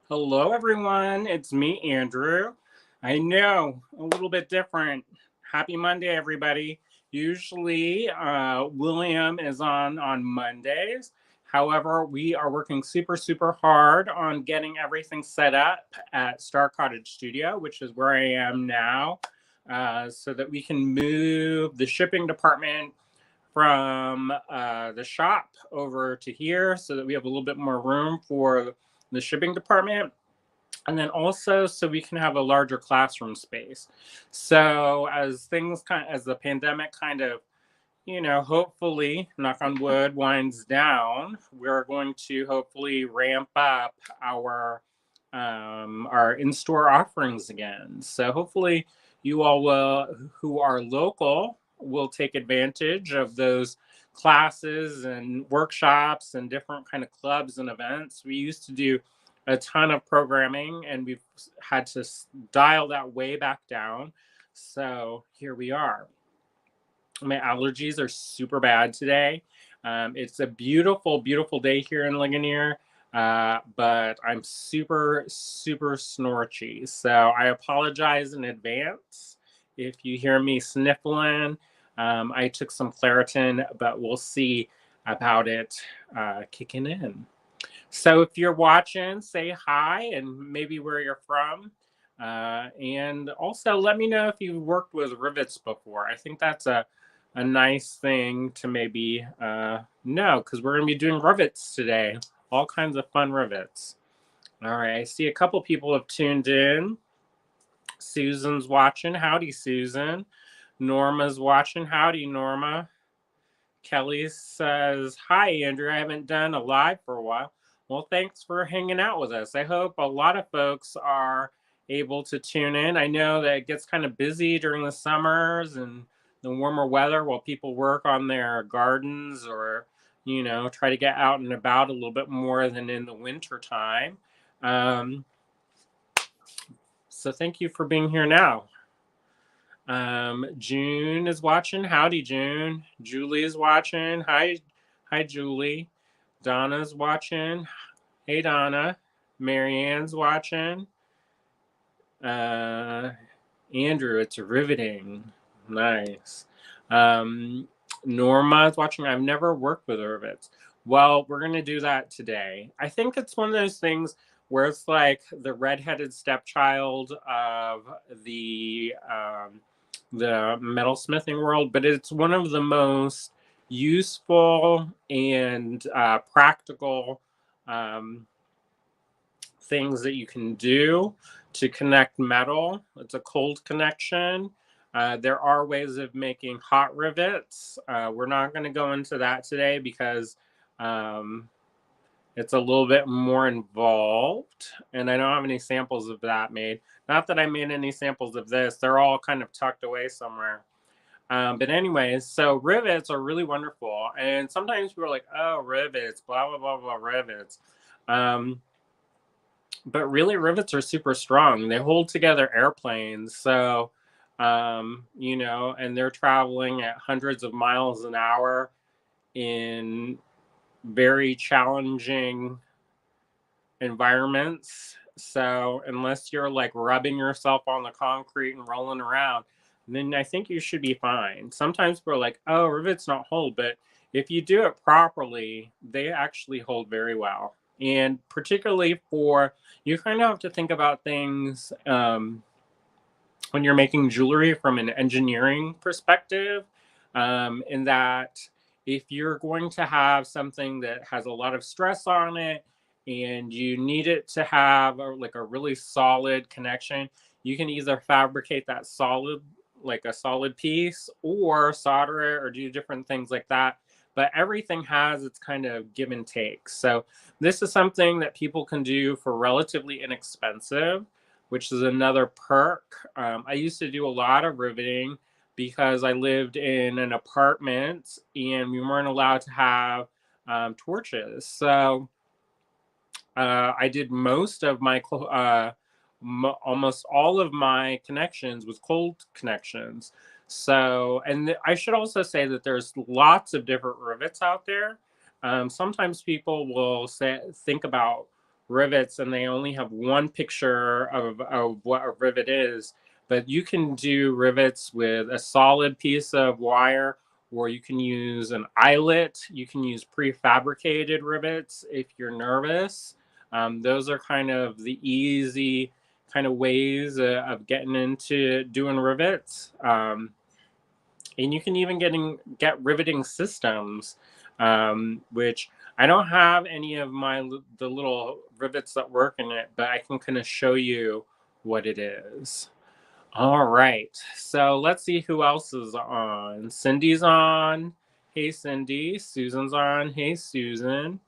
Hello, everyone. It's me, Andrew. I know, a little bit different. Happy Monday, everybody. Usually, William is on Mondays. However, we are working super hard on getting everything set up at Star Cottage Studio, which is where I am now, so that we can move the shipping department from the shop over to here so that we have a little bit more room for the shipping department, and then also so we can have a larger classroom space. So as the pandemic kind of, hopefully, knock on wood, winds down, we're going to hopefully ramp up our in-store offerings again. So hopefully you all will, who are local, will take advantage of those classes and workshops and different kind of clubs and events. We used to do a ton of programming, and we've had to dial that way back down. So here we are. My allergies are super bad today. It's a beautiful day here in Ligonier, but I'm super snorchy. So I apologize in advance if you hear me sniffling. I took some Claritin, but we'll see about it kicking in. So if you're watching, say hi and maybe where you're from. And also let me know if you've worked with rivets before. I think that's a nice thing to maybe know, because we're going to be doing rivets today. All kinds of fun rivets. All right, I see a couple people have tuned in. Susan's watching. Howdy, Susan. Norma's watching. Howdy, Norma. Kelly says, hi, Andrew. I haven't done a live for a while. Well, thanks for hanging out with us. I hope a lot of folks are able to tune in. I know that it gets kind of busy during the summers and the warmer weather while people work on their gardens or, try to get out and about a little bit more than in the winter time. Um, so thank you for being here now. June is watching. Howdy, June. Julie is watching. Hi, Julie. Donna's watching. Hey, Donna. Marianne's watching. Uh, Andrew, it's riveting. Nice. Um, Norma is watching. I've never worked with rivets. Well, we're gonna do that today. I think it's one of those things where it's like the redheaded stepchild of the metalsmithing world, but it's one of the most useful and practical um, things that you can do to connect metal. It's a cold connection. There are ways of making hot rivets. We're not going to go into that today because um, it's a little bit more involved, and I don't have any samples of that made. Not that I made any samples of this. They're all kind of tucked away somewhere. But anyways, so rivets are really wonderful. And sometimes people are like, oh, rivets, blah, blah, blah, blah, rivets. But really, rivets are super strong. They hold together airplanes. So, and they're traveling at hundreds of miles an hour in very challenging environments. So unless you're like rubbing yourself on the concrete and rolling around, then I think you should be fine. Sometimes we're like, oh, rivets not hold, but if you do it properly, they actually hold very well. And particularly you kind of have to think about things when you're making jewelry from an engineering perspective, in that if you're going to have something that has a lot of stress on it and you need it to have a really solid connection, you can either fabricate that solid, like a solid piece, or solder it or do different things like that. But everything has its kind of give and take. So this is something that people can do for relatively inexpensive, which is another perk. I used to do a lot of riveting because I lived in an apartment and we weren't allowed to have torches. So I did most of my, almost all of my connections with cold connections. So, and I should also say that there's lots of different rivets out there. Sometimes people will think about rivets and they only have one picture of what a rivet is, but you can do rivets with a solid piece of wire, or you can use an eyelet. You can use prefabricated rivets if you're nervous. Those are kind of the easy kind of ways of getting into doing rivets. And you can even get riveting systems, which I don't have any of the little rivets that work in it, but I can kind of show you what it is. All right, so let's see who else is on. Cindy's on. Hey, Cindy. Susan's on. Hey, Susan.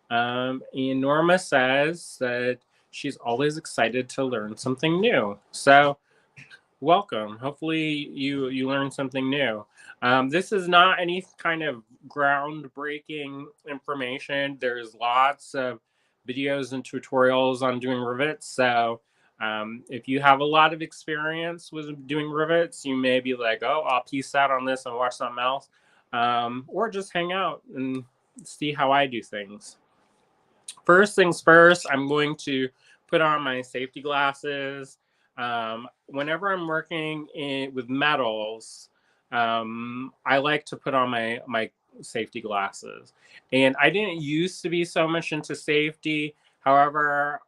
And Norma says that she's always excited to learn something new. So welcome. Hopefully you learned something new. This is not any kind of groundbreaking information. There's lots of videos and tutorials on doing rivets. So if you have a lot of experience with doing rivets, you may be like, oh, I'll piece out on this and watch something else. Or just hang out and see how I do things. First things first, I'm going to put on my safety glasses. Whenever I'm working with metals, I like to put on my safety glasses. And I didn't used to be so much into safety. However,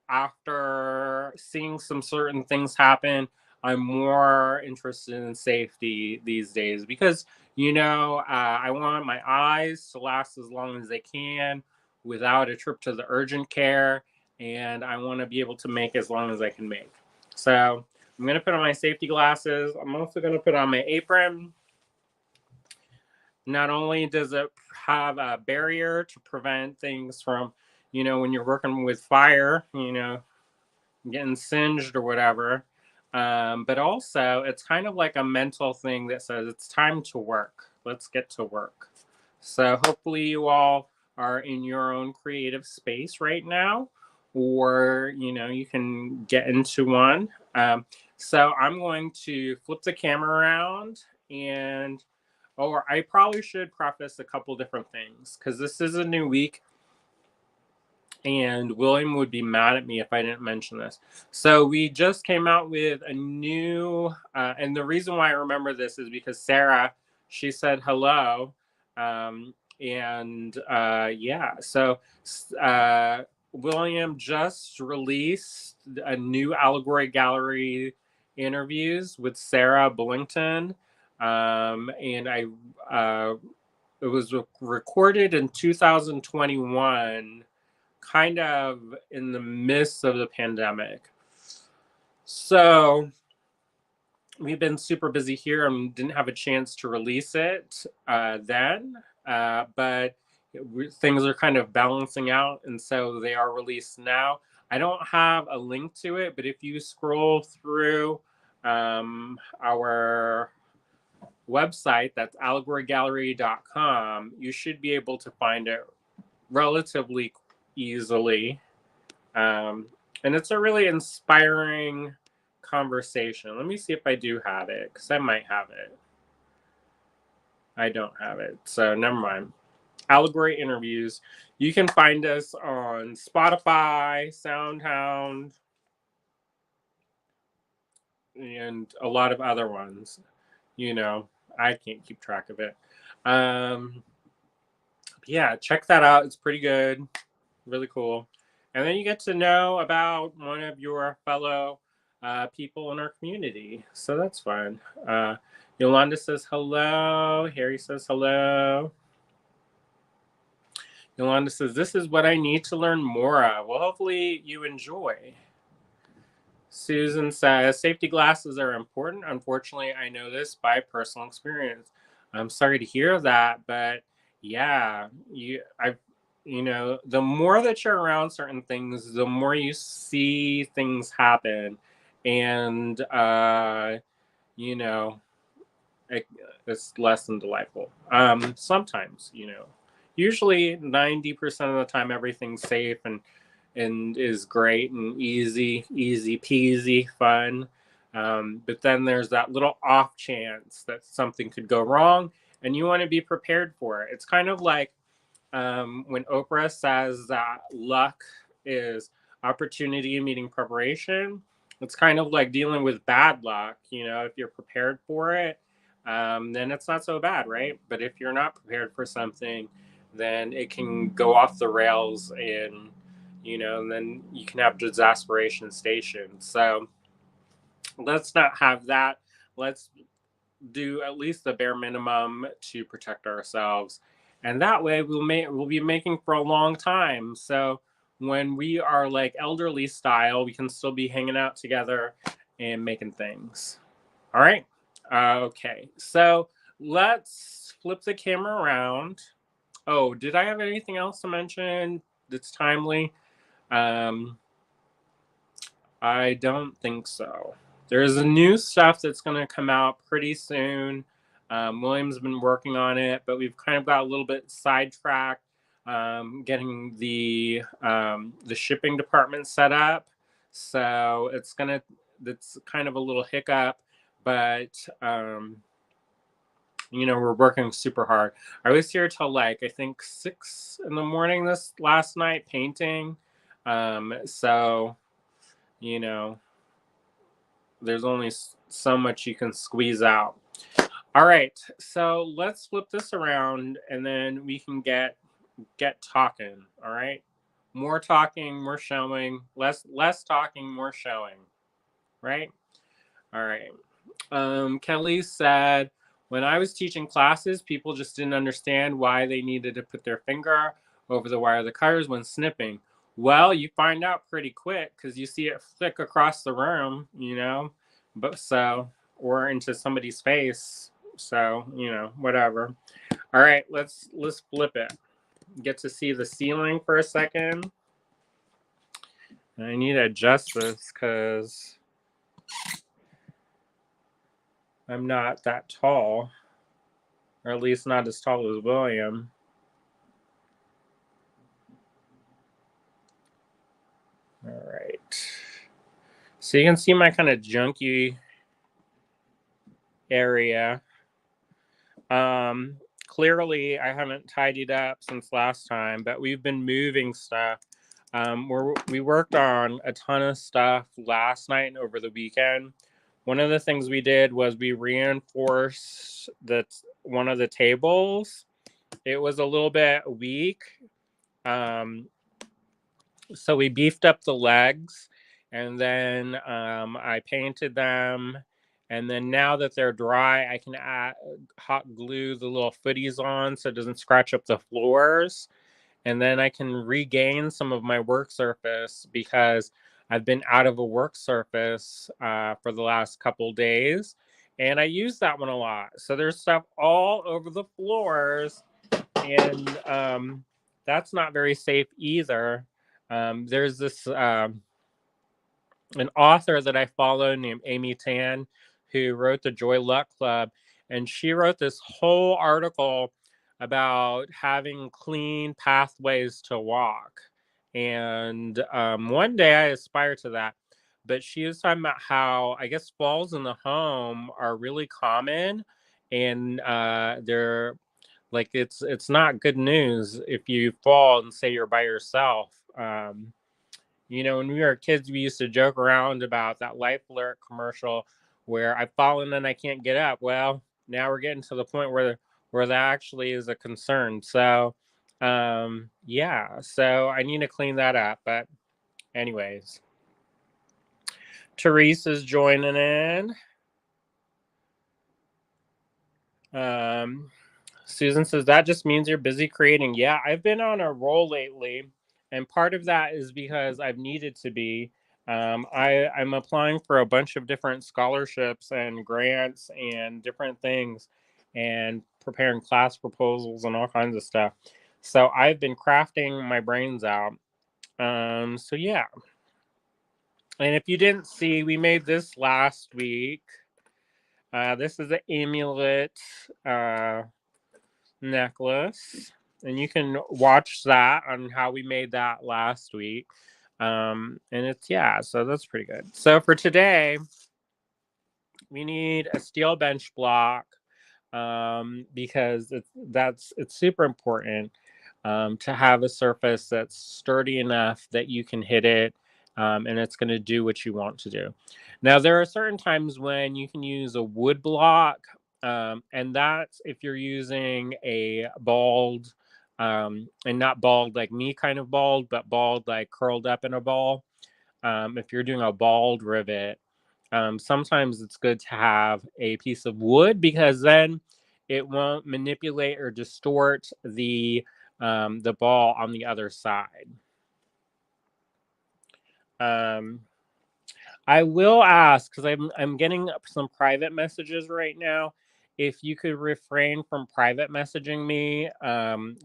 after seeing some certain things happen, I'm more interested in safety these days because, I want my eyes to last as long as they can without a trip to the urgent care. And I want to be able to make as long as I can make. So I'm going to put on my safety glasses. I'm also going to put on my apron. Not only does it have a barrier to prevent things from, when you're working with fire, getting singed or whatever, but also it's kind of like a mental thing that says it's time to work. Let's get to work. So hopefully you all are in your own creative space right now, or you can get into one. So I'm going to flip the camera around, or I probably should preface a couple different things because this is a new week and William would be mad at me if I didn't mention this. So we just came out with a new, and the reason why I remember this is because Sarah, she said hello. So William just released a new Allegory Gallery interviews with Sarah Billington. It was recorded in 2021, kind of in the midst of the pandemic. So we've been super busy here and didn't have a chance to release it then, but things are kind of balancing out, and so they are released now. I don't have a link to it, but if you scroll through our website, that's allegorygallery.com, you should be able to find it relatively easily. And it's a really inspiring conversation. Let me see if I do have it, because I might have it. I don't have it, so never mind. Allegory interviews. You can find us on Spotify, SoundHound, and a lot of other ones. I can't keep track of it. Yeah, check that out. It's pretty good. Really cool. And then you get to know about one of your fellow people in our community. So that's fun. Yolanda says hello. Harry says hello. Yolanda says, this is what I need to learn more of. Well, hopefully you enjoy. Susan says, safety glasses are important. Unfortunately, I know this by personal experience. I'm sorry to hear that, but yeah, the more that you're around certain things, the more you see things happen. And, it's less than delightful. Sometimes, usually 90% of the time, everything's safe and is great and easy peasy, fun. But then there's that little off chance that something could go wrong, and you want to be prepared for it. It's kind of like when Oprah says that luck is opportunity meeting preparation. It's kind of like dealing with bad luck. If you're prepared for it, then it's not so bad, right? But if you're not prepared for something, then it can go off the rails, and then you can have exasperation stations. So let's not have that. Let's do at least the bare minimum to protect ourselves, and that way we'll be making for a long time. So when we are like elderly style, we can still be hanging out together and making things. All right. Okay. So let's flip the camera around. Oh, did I have anything else to mention that's timely? Um, I don't think so. There's a new stuff that's going to come out pretty soon. William's been working on it, but we've kind of got a little bit sidetracked getting the shipping department set up. So that's kind of a little hiccup, but we're working super hard. I was here till like I think 6 a.m. this last night painting. So there's only so much you can squeeze out. All right, so let's flip this around, and then we can get talking. All right, more talking, more showing. Less talking, more showing. Right. All right. Kelly said, when I was teaching classes, people just didn't understand why they needed to put their finger over the wire of the cutters when snipping. Well, you find out pretty quick because you see it flick across the room, or into somebody's face. So, whatever. All right, let's flip it. Get to see the ceiling for a second. I need to adjust this because I'm not that tall, or at least not as tall as William. All right. So you can see my kind of junky area. Clearly, I haven't tidied up since last time, but we've been moving stuff. We worked on a ton of stuff last night and over the weekend. One of the things we did was we reinforced one of the tables. It was a little bit weak. So we beefed up the legs, and then I painted them. And then now that they're dry, I can hot glue the little footies on so it doesn't scratch up the floors. And then I can regain some of my work surface because I've been out of a work surface for the last couple days. And I use that one a lot. So there's stuff all over the floors. And that's not very safe either. There's this an author that I follow named Amy Tan, who wrote the Joy Luck Club, and she wrote this whole article about having clean pathways to walk. And one day I aspire to that. But she was talking about how I guess falls in the home are really common, and they're like it's not good news if you fall and say you're by yourself. When we were kids, we used to joke around about that Life Alert commercial where I've fallen and I can't get up. Well, now we're getting to the point where that actually is a concern. So, yeah, so I need to clean that up. But anyways, Teresa's joining in. Susan says, that just means you're busy creating. Yeah, I've been on a roll lately. And part of that is because I've needed to be. I'm applying for a bunch of different scholarships and grants and different things and preparing class proposals and all kinds of stuff. So I've been crafting my brains out. So yeah. And if you didn't see, we made this last week. This is an amulet necklace. And you can watch that on how we made that last week. And so that's pretty good. So for today, we need a steel bench block because it's super important. to have a surface that's sturdy enough that you can hit it, and it's going to do what you want to do. Now, there are certain times when you can use a wood block, and that's if you're using a bald, and not bald like me kind of bald, but bald like curled up in a ball. If you're doing a bald rivet, sometimes it's good to have a piece of wood because then it won't manipulate or distort the ball on the other side. I will ask, because I'm getting some private messages right now, if you could refrain from private messaging me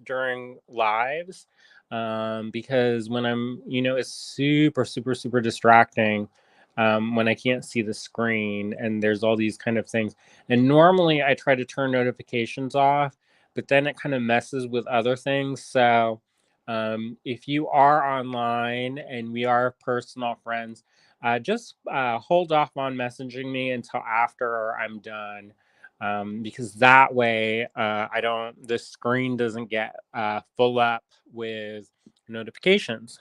during lives, because when it's super, super, super distracting when I can't see the screen and there's all these kind of things. And normally I try to turn notifications off, but then it kind of messes with other things. So if you are online and we are personal friends, just hold off on messaging me until after I'm done, because that way the screen doesn't get full up with notifications.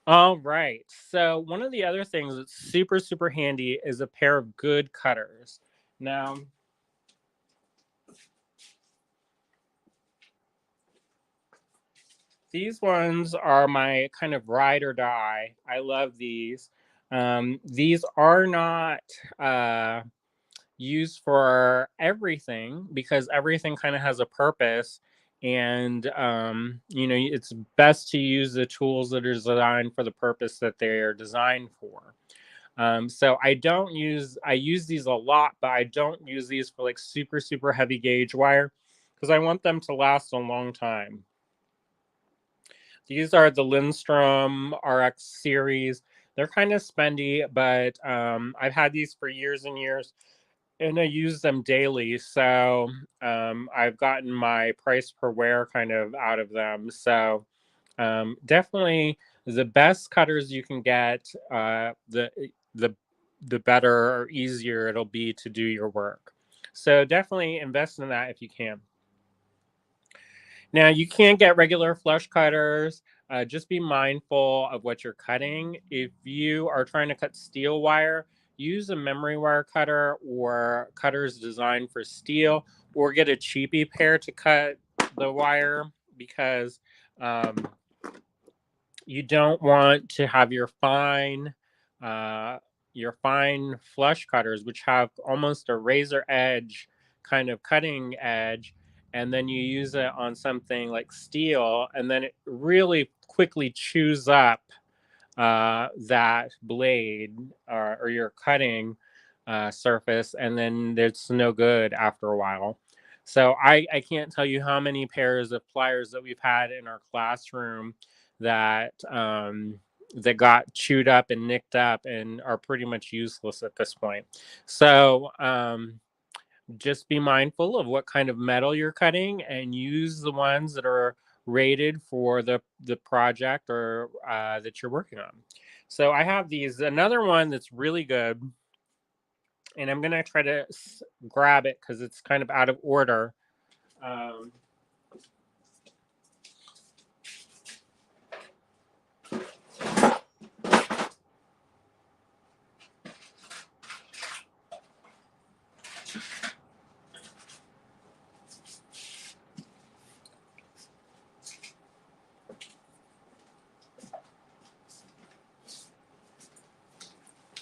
All right. So one of the other things that's super, super handy is a pair of good cutters. Now, these ones are my kind of ride or die. I love these. These are not used for everything because everything kind of has a purpose. And, it's best to use the tools that are designed for the purpose that they are designed for. So I use these a lot, but I don't use these for like super, super heavy gauge wire because I want them to last a long time. These are the Lindstrom RX series. They're kind of spendy, but I've had these for years and years, and I use them daily. So I've gotten my price per wear kind of out of them. So definitely the best cutters you can get, the better or easier it'll be to do your work. So definitely invest in that if you can. Now, you can't get regular flush cutters. Just be mindful of what you're cutting. If you are trying to cut steel wire, use a memory wire cutter or cutters designed for steel, or get a cheapy pair to cut the wire because you don't want to have your fine flush cutters, which have almost a razor edge kind of cutting edge, and then you use it on something like steel, and then it really quickly chews up that blade or your cutting surface, and then it's no good after a while. So I can't tell you how many pairs of pliers that we've had in our classroom that that got chewed up and nicked up and are pretty much useless at this point. So just be mindful of what kind of metal you're cutting and use the ones that are rated for the project or that you're working on. So I have these. Another one that's really good, and I'm gonna try to grab it because it's kind of out of order. Um,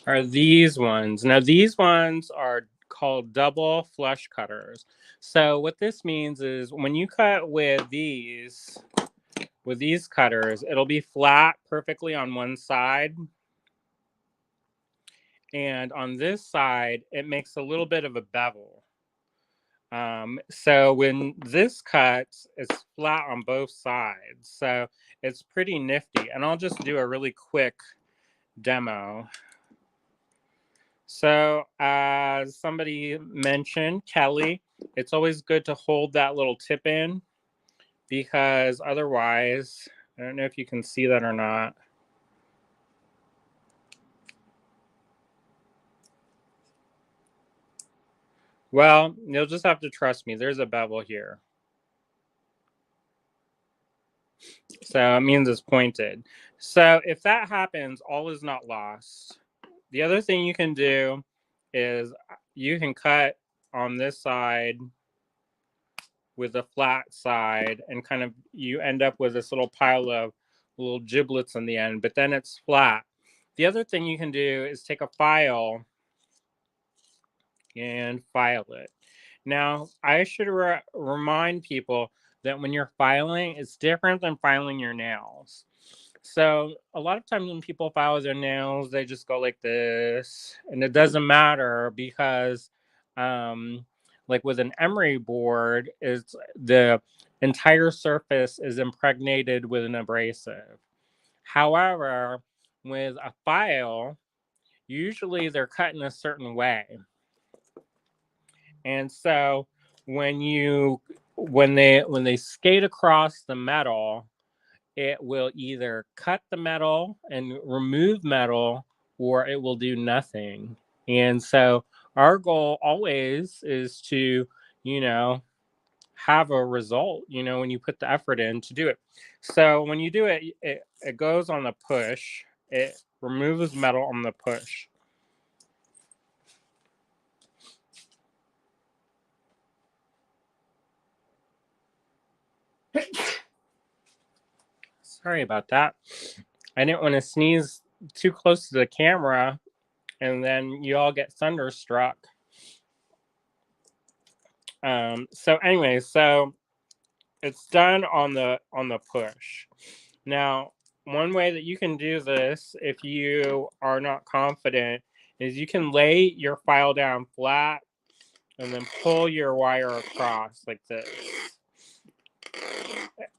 are these ones. Now, these ones are called double flush cutters. So what this means is when you cut with these cutters, it'll be flat perfectly on one side. And on this side, it makes a little bit of a bevel. So when this cuts, it's flat on both sides. So it's pretty nifty. And I'll just do a really quick demo. So as somebody mentioned, Kelly, it's always good to hold that little tip in because otherwise, I don't know if you can see that or not. Well, you'll just have to trust me. There's a bevel here. So it means it's pointed. So if that happens, all is not lost. The other thing you can do is you can cut on this side with a flat side, and kind of you end up with this little pile of little giblets in the end, but then it's flat. The other thing you can do is take a file and file it. Now, I should remind people that when you're filing, it's different than filing your nails. So a lot of times when people file their nails, they just go like this, and it doesn't matter because, like with an emery board, it's the entire surface is impregnated with an abrasive. However, with a file, usually they're cut in a certain way. And so when they skate across the metal, it will either cut the metal and remove metal, or it will do nothing. And so our goal always is to, have a result, when you put the effort in to do it. So when you do it, it goes on the push. It removes metal on the push. Sorry about that. I didn't want to sneeze too close to the camera, and then you all get thunderstruck. So anyway, so it's done on the push. Now, one way that you can do this if you are not confident is you can lay your file down flat and then pull your wire across like this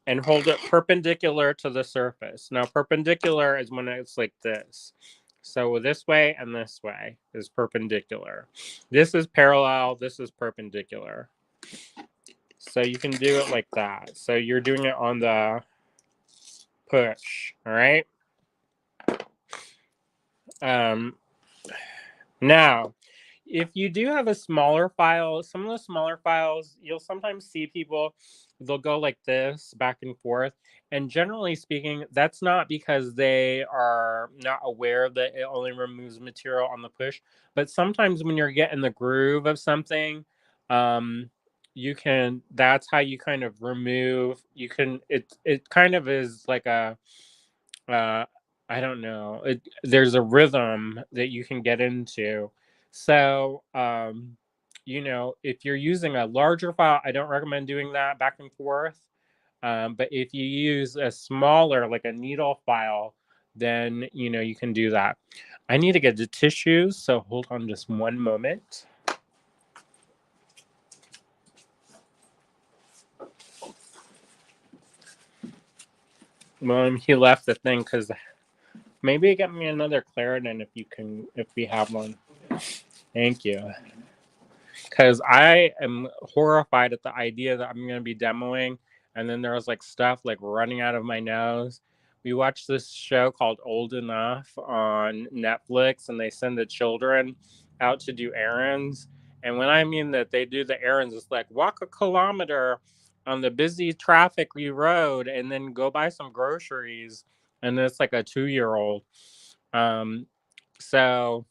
and hold it perpendicular to the surface. Now, perpendicular is when it's like this. So this way and this way is perpendicular. This is parallel, this is perpendicular. So you can do it like that. So you're doing it on the push, all right? Now, if you do have a smaller file, some of the smaller files, you'll sometimes see people, they'll go like this back and forth. And generally speaking, that's not because they are not aware that it only removes material on the push. But sometimes when you're getting the groove of something, that's how you kind of remove, it kind of is like I don't know. There's a rhythm that you can get into. So, if you're using a larger file, I don't recommend doing that back and forth. But if you use a smaller, like a needle file, then, you can do that. I need to get the tissues, so hold on just one moment. Well, he left the thing because maybe get me another Claritin if we have one. Thank you. Because I am horrified at the idea that I'm going to be demoing, and then there's like stuff like running out of my nose. We watched this show called Old Enough on Netflix, and they send the children out to do errands. And when I mean that they do the errands, it's like walk a kilometer on the busy traffic-y road and then go buy some groceries. And it's like a 2-year-old. So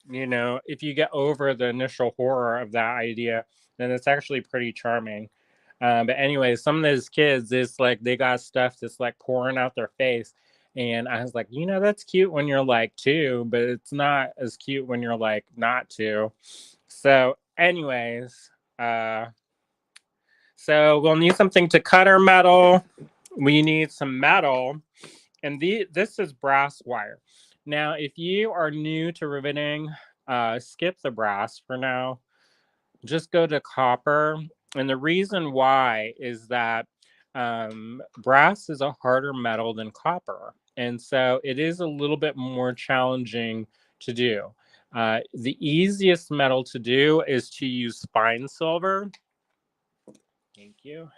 if you get over the initial horror of that idea, then it's actually pretty charming. But anyway, some of those kids, it's like they got stuff that's like pouring out their face. And I was like, that's cute when you're like 2, but it's not as cute when you're like not 2. So anyways, so we'll need something to cut our metal. We need some metal. And this is brass wire. Now, if you are new to riveting, skip the brass for now. Just go to copper. And the reason why is that brass is a harder metal than copper. And so it is a little bit more challenging to do. The easiest metal to do is to use fine silver. Thank you.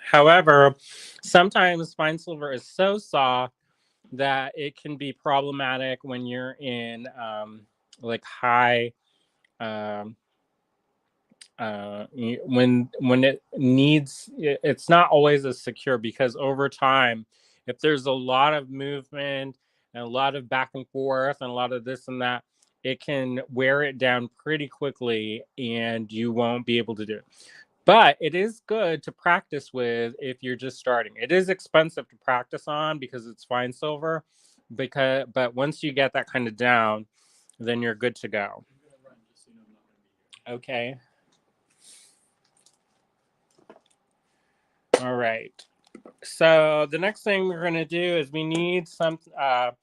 However, sometimes fine silver is so soft that it can be problematic when you're in like high um, when it needs, it's not always as secure, because over time, if there's a lot of movement and a lot of back and forth and a lot of this and that, it can wear it down pretty quickly and you won't be able to do it. But it is good to practice with if you're just starting. It is expensive to practice on because it's fine silver, but once you get that kind of down, then you're good to go. Okay. All right. So the next thing we're going to do is we need some, I'm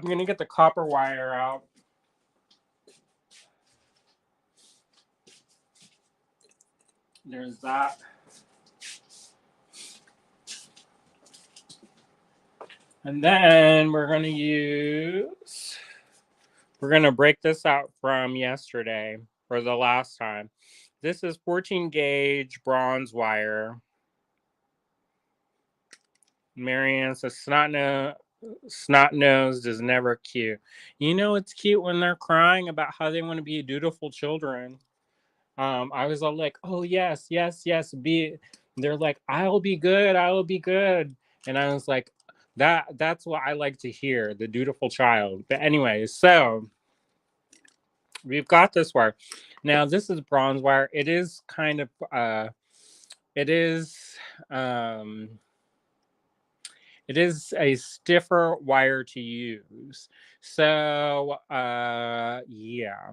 going to get the copper wire out. There's that. And then we're going to break this out from yesterday, or the last time. This is 14 gauge bronze wire. Marianne says snot-nosed is never cute. You know, it's cute when they're crying about how they want to be dutiful children. I was all like, oh, yes, yes, yes. They're like, I'll be good. I will be good. And I was like, that's what I like to hear, the dutiful child. But anyway, so we've got this wire. Now, this is bronze wire. It is kind of, it is a stiffer wire to use. So, yeah.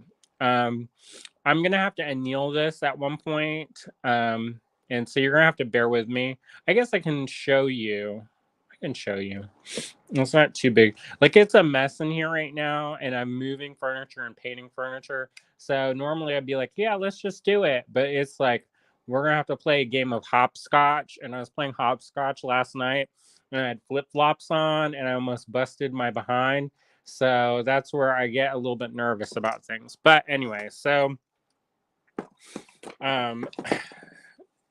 I'm going to have to anneal this at one point. And so you're going to have to bear with me. I guess I can show you. It's not too big. Like, it's a mess in here right now, and I'm moving furniture and painting furniture. So normally I'd be like, yeah, let's just do it. But it's like, we're going to have to play a game of hopscotch. And I was playing hopscotch last night, and I had flip-flops on, and I almost busted my behind. So that's where I get a little bit nervous about things. But anyway, so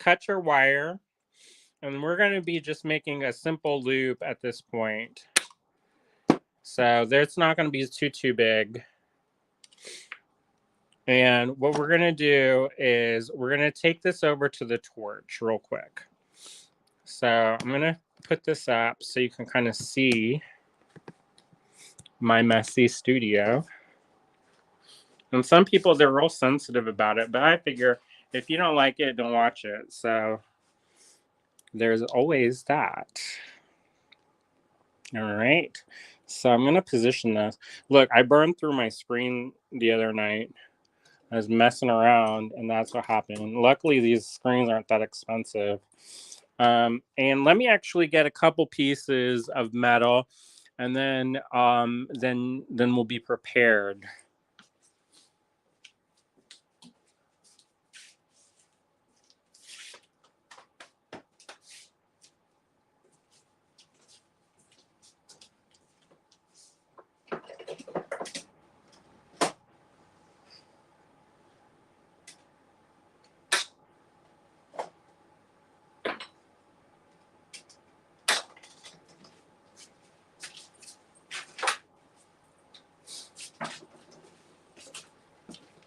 cut your wire. And we're going to be just making a simple loop at this point. So it's not going to be too big. And what we're going to do is we're going to take this over to the torch real quick. So I'm going to put this up so you can kind of see my messy studio. And some people, they're real sensitive about it, but I figure if you don't like it, don't watch it. So there's always that. All right. So I'm going to position this. Look, I burned through my screen the other night. I was messing around, and that's what happened. Luckily, these screens aren't that expensive. And let me actually get a couple pieces of metal, and then we'll be prepared.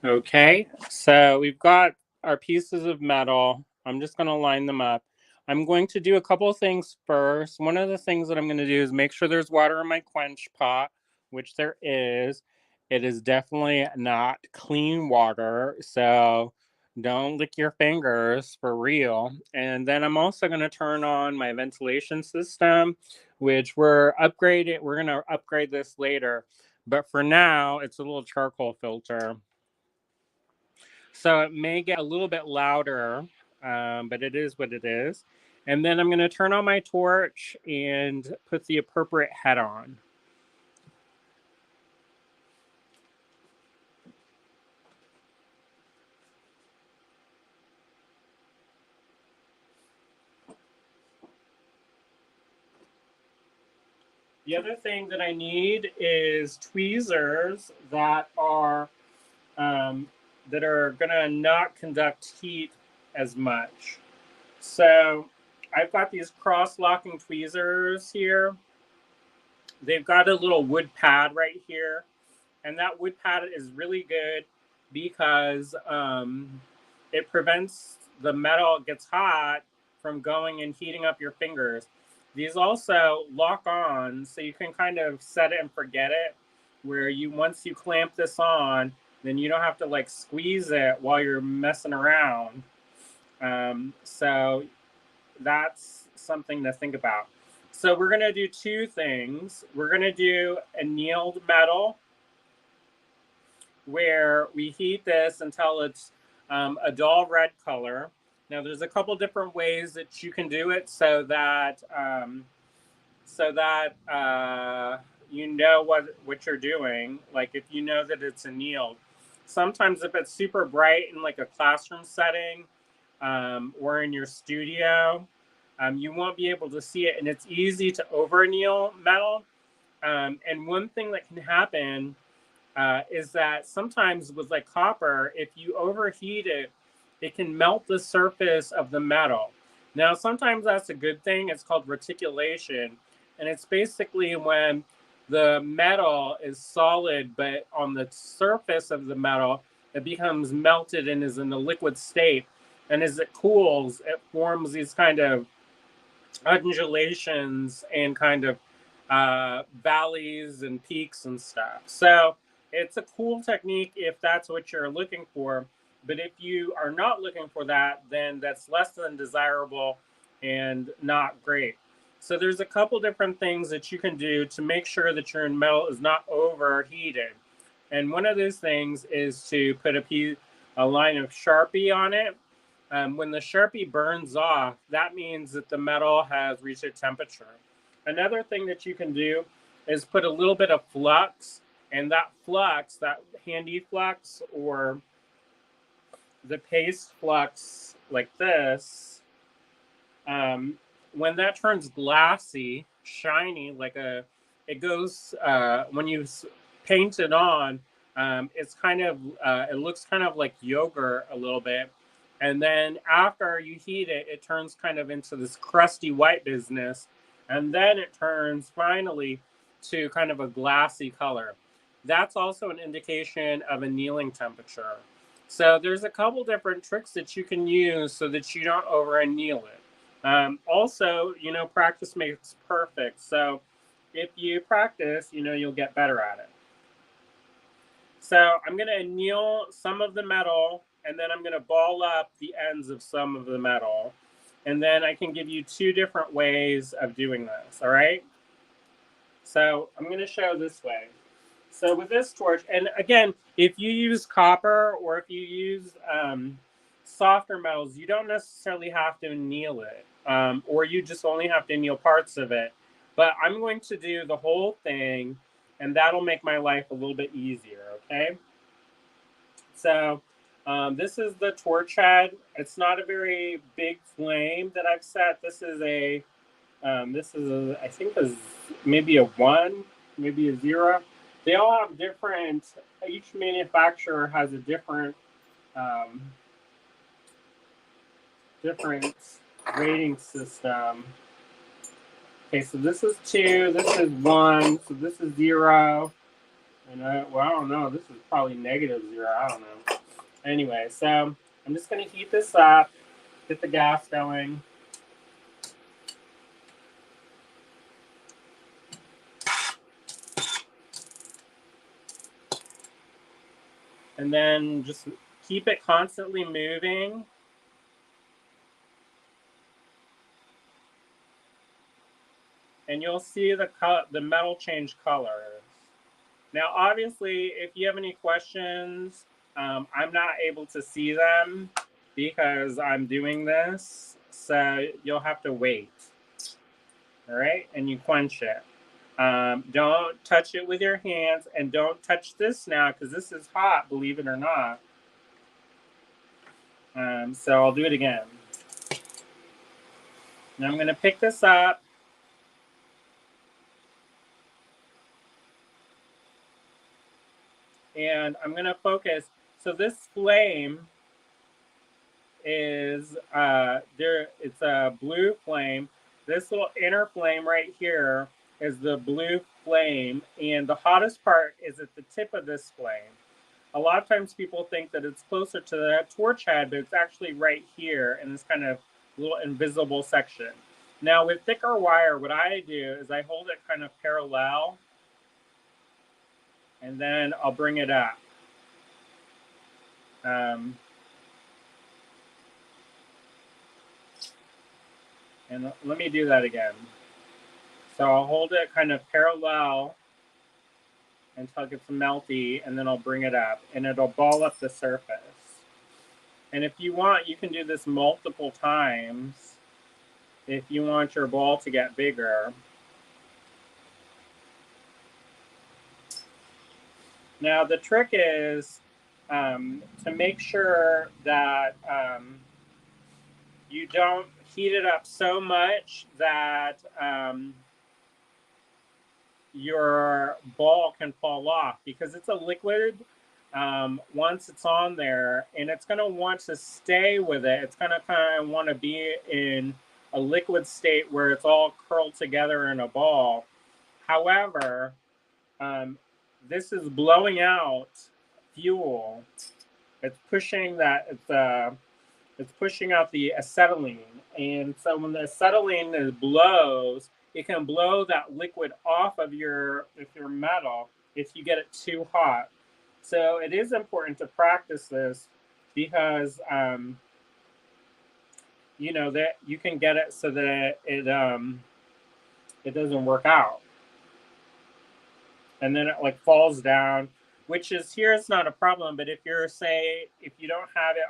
Okay, so we've got our pieces of metal. I'm just going to line them up. I'm going to do a couple of things first. One of the things that I'm going to do is make sure there's water in my quench pot, which there is. It is definitely not clean water, so don't lick your fingers for real. And then I'm also going to turn on my ventilation system, which we're going to upgrade this later. But for now, it's a little charcoal filter. So it may get a little bit louder, but it is what it is. And then I'm going to turn on my torch and put the appropriate head on. The other thing that I need is tweezers that are going to not conduct heat as much. So I've got these cross-locking tweezers here. They've got a little wood pad right here, and that wood pad is really good because it prevents the metal gets hot from going and heating up your fingers. These also lock on, so you can kind of set it and forget it, where you once you clamp this on, then you don't have to like squeeze it while you're messing around. So that's something to think about. So we're going to do two things. We're going to do annealed metal, where we heat this until it's a dull red color. Now, there's a couple different ways that you can do it so that you know what you're doing. Like if you know that it's annealed. Sometimes if it's super bright in like a classroom setting or in your studio, you won't be able to see it, and it's easy to over anneal metal. And one thing that can happen is that sometimes with like copper, if you overheat it, it can melt the surface of the metal. Now, sometimes that's a good thing. It's called reticulation. And it's basically when the metal is solid, but on the surface of the metal, it becomes melted and is in a liquid state. And as it cools, it forms these kind of undulations and kind of valleys and peaks and stuff. So it's a cool technique if that's what you're looking for. But if you are not looking for that, then that's less than desirable and not great. So there's a couple different things that you can do to make sure that your metal is not overheated. And one of those things is to put a line of Sharpie on it. When the Sharpie burns off, that means that the metal has reached a temperature. Another thing that you can do is put a little bit of flux, and that flux, that handy flux or the paste flux like this, when that turns glassy, shiny, it goes, when you paint it on, it's kind of, it looks kind of like yogurt a little bit. And then after you heat it, it turns kind of into this crusty white business. And then it turns finally to kind of a glassy color. That's also an indication of annealing temperature. So there's a couple different tricks that you can use so that you don't over anneal it. Also, practice makes perfect. So if you practice, you'll get better at it. So I'm going to anneal some of the metal, and then I'm going to ball up the ends of some of the metal. And then I can give you two different ways of doing this, all right? So I'm going to show this way. So with this torch, and again, if you use copper or if you use softer metals, you don't necessarily have to anneal it, or you just only have to anneal parts of it. But I'm going to do the whole thing, and that'll make my life a little bit easier, okay? So this is the torch head. It's not a very big flame that I've set. This is I think maybe a 1, maybe a 0. They all have different, each manufacturer has a different rating system. Okay, so this is 2, this is 1, so this is 0. And I don't know, this is probably -0, I don't know. Anyway, so I'm just going to heat this up, get the gas going. And then just keep it constantly moving. And you'll see the metal change colors. Now, obviously, if you have any questions, I'm not able to see them because I'm doing this. So you'll have to wait. All right? And you quench it. Don't touch it with your hands, and don't touch this now because this is hot, believe it or not. So I'll do it again. Now I'm going to pick this up. And I'm going to focus. So this flame is it's a blue flame. This little inner flame right here is the blue flame, and the hottest part is at the tip of this flame. A lot of times people think that it's closer to the torch head, but it's actually right here in this kind of little invisible section. Now with thicker wire, what I do is I hold it kind of parallel, and then I'll bring it up. And let me do that again. So I'll hold it kind of parallel until it gets melty, and then I'll bring it up, and it'll ball up the surface. And if you want, you can do this multiple times if you want your ball to get bigger. Now the trick is to make sure that you don't heat it up so much that your ball can fall off, because it's a liquid once it's on there, and it's going to want to stay with it. It's going to kind of want to be in a liquid state where it's all curled together in a ball. However, this is blowing out fuel. It's pushing that, it's pushing out the acetylene. And so when the acetylene blows, it can blow that liquid off of your metal if you get it too hot. So it is important to practice this, because you know that you can get it so that it doesn't work out, and then it like falls down, which is here it's not a problem. But if you don't have it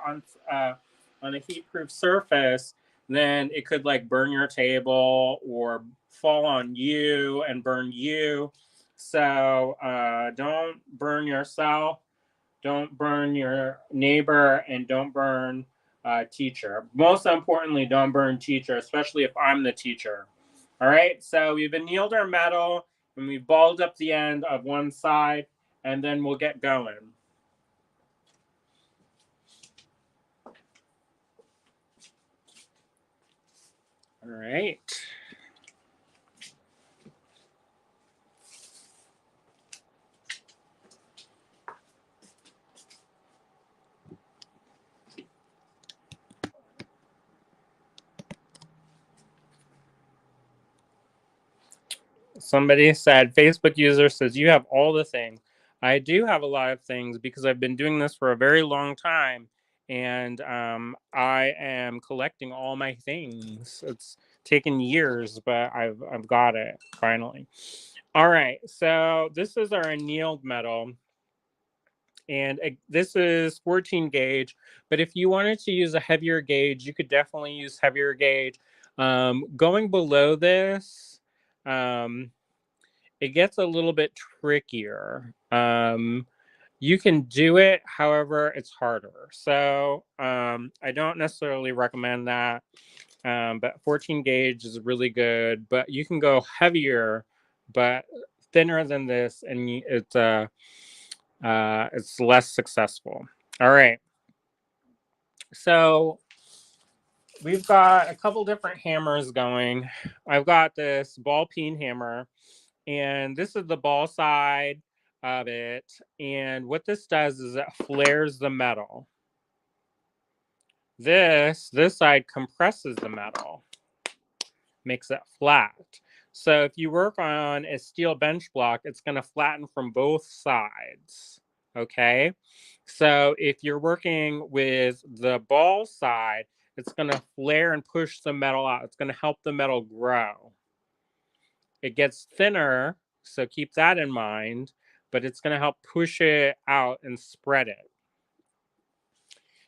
on a heat-proof surface, then it could like burn your table or fall on you and burn you. So don't burn yourself, don't burn your neighbor, and don't burn teacher. Most importantly, don't burn teacher, especially if I'm the teacher. All right, so we've annealed our metal, and we've balled up the end of one side, and then we'll get going. All right. Somebody said, Facebook user says, you have all the things. I do have a lot of things because I've been doing this for a very long time, and I am collecting all my things. It's taken years, but I've got it finally. All right, so this is our annealed metal, and this is 14 gauge. But if you wanted to use a heavier gauge, you could definitely use heavier gauge. Going below this, it gets a little bit trickier. You can do it, however, it's harder. So I don't necessarily recommend that. But 14 gauge is really good. But you can go heavier, but thinner than this, and it's less successful. All right. So we've got a couple different hammers going. I've got this ball peen hammer, and this is the ball side of it. And what this does is it flares the metal. This side compresses the metal, makes it flat. So if you work on a steel bench block, it's going to flatten from both sides. Okay. So if you're working with the ball side, it's going to flare and push the metal out. It's going to help the metal grow. It gets thinner, so keep that in mind, but it's going to help push it out and spread it.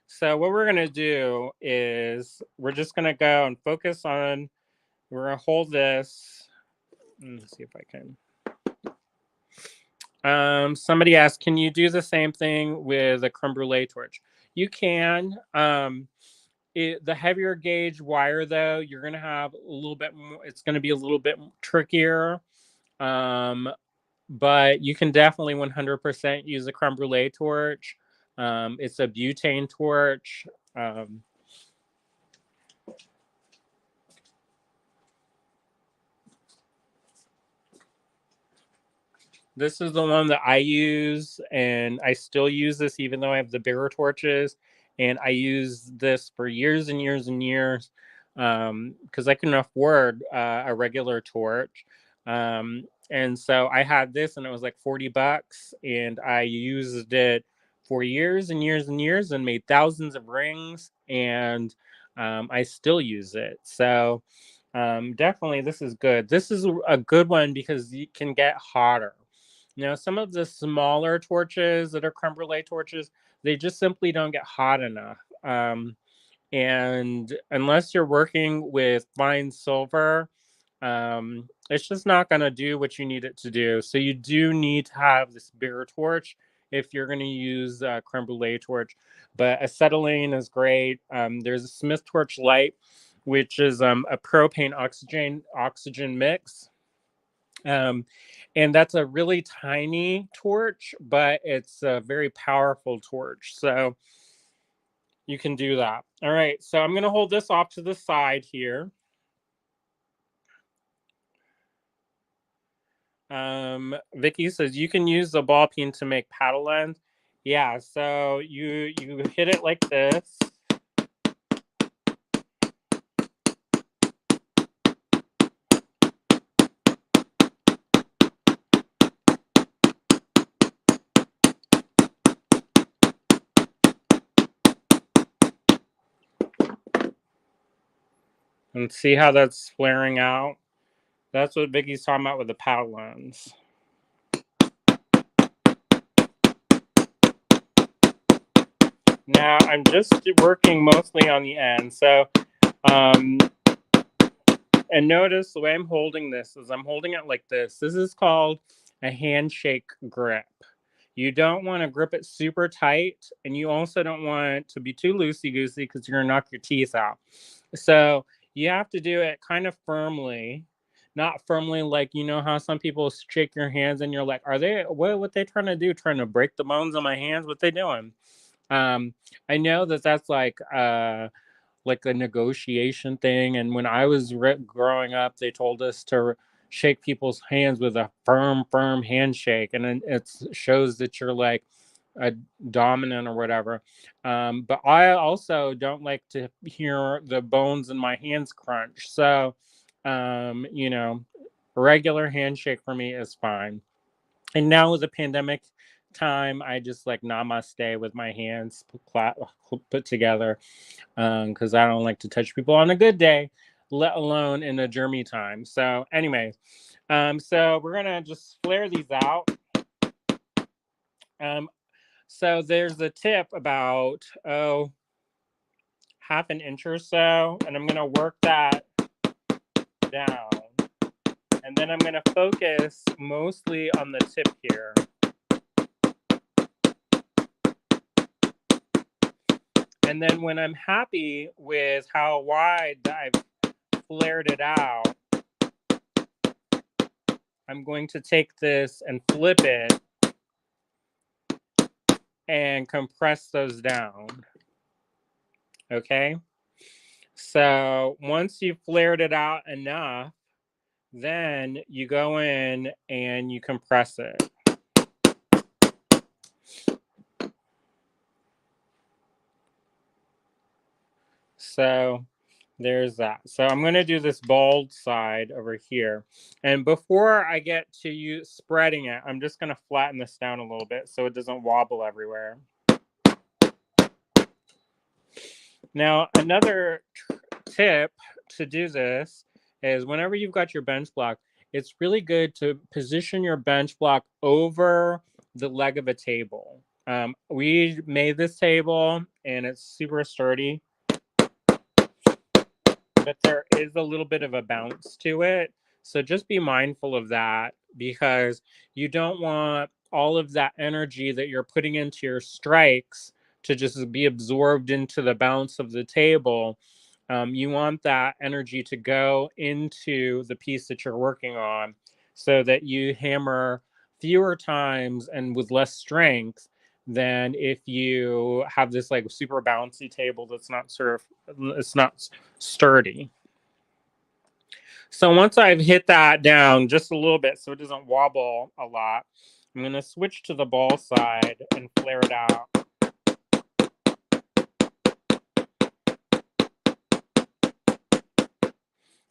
So what we're going to do is we're just going to go and focus on, we're going to hold this. Let's see if I can. Somebody asked, can you do the same thing with a creme brulee torch? You can. The heavier gauge wire, though, you're going to have a little bit more, it's going to be a little bit trickier. But you can definitely 100% use a creme brulee torch. It's a butane torch. This is the one that I use, and I still use this even though I have the bigger torches. And I use this for years and years and years because I couldn't afford a regular torch. And so I had this, and it was like $40, and I used it for years and years and years, and made thousands of rings. And I still use it. So definitely, this is good. This is a good one because you can get hotter. Some of the smaller torches that are creme brulee torches, they just simply don't get hot enough. And unless you're working with fine silver, it's just not going to do what you need it to do. So you do need to have this bigger torch if you're going to use a creme brulee torch. But acetylene is great. There's a Smith Torch Light, which is a propane oxygen mix. And that's a really tiny torch, but it's a very powerful torch. So you can do that. All right. So I'm going to hold this off to the side here. Vicky says you can use the ball peen to make paddle ends. Yeah. So you hit it like this. And see how that's flaring out? That's what Vicky's talking about with the paddle ends. Now I'm just working mostly on the end. So, and notice the way I'm holding this is I'm holding it like this. This is called a handshake grip. You don't want to grip it super tight, and you also don't want it to be too loosey-goosey because you're going to knock your teeth out. So you have to do it kind of firmly, not firmly like, how some people shake your hands and you're like, are they, what they trying to do? Trying to break the bones of my hands? What they doing? I know that's like a negotiation thing. And when I was growing up, they told us to shake people's hands with a firm handshake, and it shows that you're like a dominant or whatever. But I also don't like to hear the bones in my hands crunch. So, a regular handshake for me is fine. And now with the pandemic time, I just like namaste with my hands put together because I don't like to touch people on a good day, let alone in a germy time. So anyway, so we're gonna just flare these out. So there's a tip about half an inch or so, and I'm gonna work that down, and then I'm gonna focus mostly on the tip here. And then when I'm happy with how wide I've flared it out, I'm going to take this and flip it and compress those down. Okay? So once you've flared it out enough, then you go in and you compress it. So there's that. So I'm going to do this bald side over here. And before I get to you spreading it, I'm just going to flatten this down a little bit so it doesn't wobble everywhere. Now, another tip to do this is whenever you've got your bench block, it's really good to position your bench block over the leg of a table. We made this table and it's super sturdy, but there is a little bit of a bounce to it. So just be mindful of that because you don't want all of that energy that you're putting into your strikes to just be absorbed into the bounce of the table. You want that energy to go into the piece that you're working on so that you hammer fewer times and with less strength than if you have this like super bouncy table that's not it's not sturdy. So once I've hit that down just a little bit so it doesn't wobble a lot, I'm going to switch to the ball side and flare it out.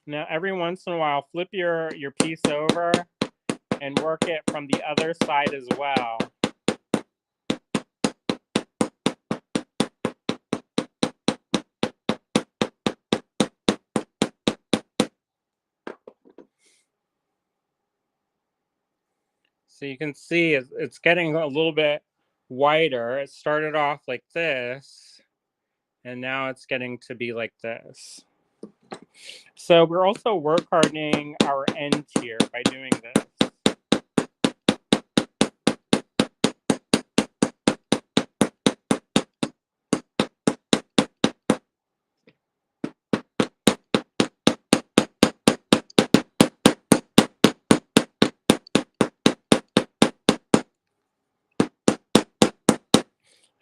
Now, every once in a while, flip your piece over and work it from the other side as well. So you can see it's getting a little bit wider. It started off like this, and now it's getting to be like this. So we're also work hardening our end here by doing this.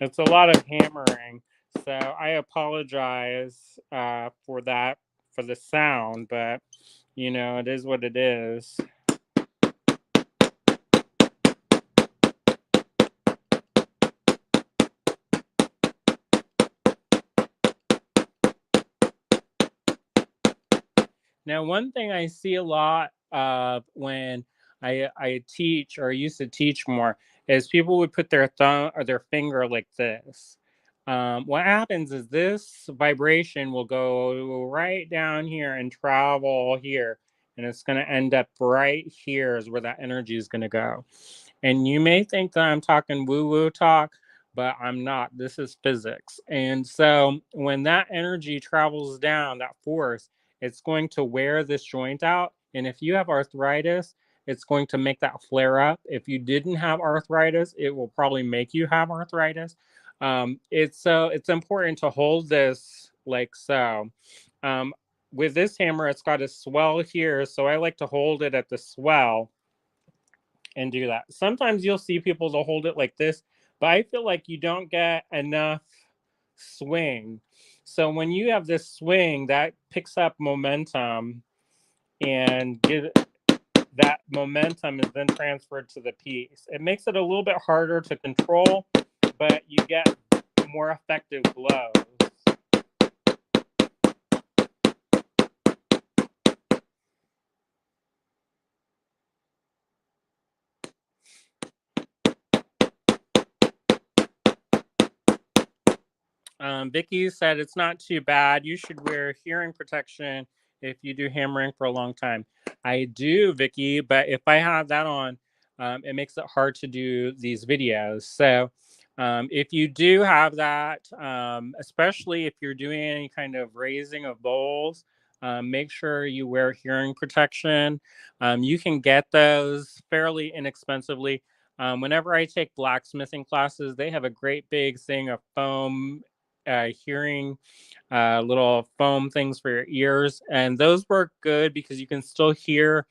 It's a lot of hammering, so I apologize for that, for the sound, but you know, it is what it is. Now, one thing I see a lot of when I teach, or used to teach more, is people would put their thumb or their finger like this. What happens is this vibration will go right down here and travel here, and it's going to end up right here is where that energy is going to go. And you may think that I'm talking woo-woo talk, but I'm not. This is physics. And so when that energy travels down, that force, it's going to wear this joint out. And if you have arthritis, it's going to make that flare up. If you didn't have arthritis, it will probably make you have arthritis. It's important to hold this like so. Um, with this hammer, it's got a swell here, so I like to hold it at the swell and do that. Sometimes you'll see people to hold it like this, but I feel like you don't get enough swing. So when you have this swing, that picks up momentum, and that momentum is then transferred to the piece. It makes it a little bit harder to control, but you get more effective blows. Vicky said it's not too bad. You should wear hearing protection if you do hammering for a long time. I do, Vicky, but if I have that on, it makes it hard to do these videos. So if you do have that, especially if you're doing any kind of raising of bowls, make sure you wear hearing protection. You can get those fairly inexpensively. Whenever I take blacksmithing classes, they have a great big thing of foam hearing little foam things for your ears, and those work good because you can still hear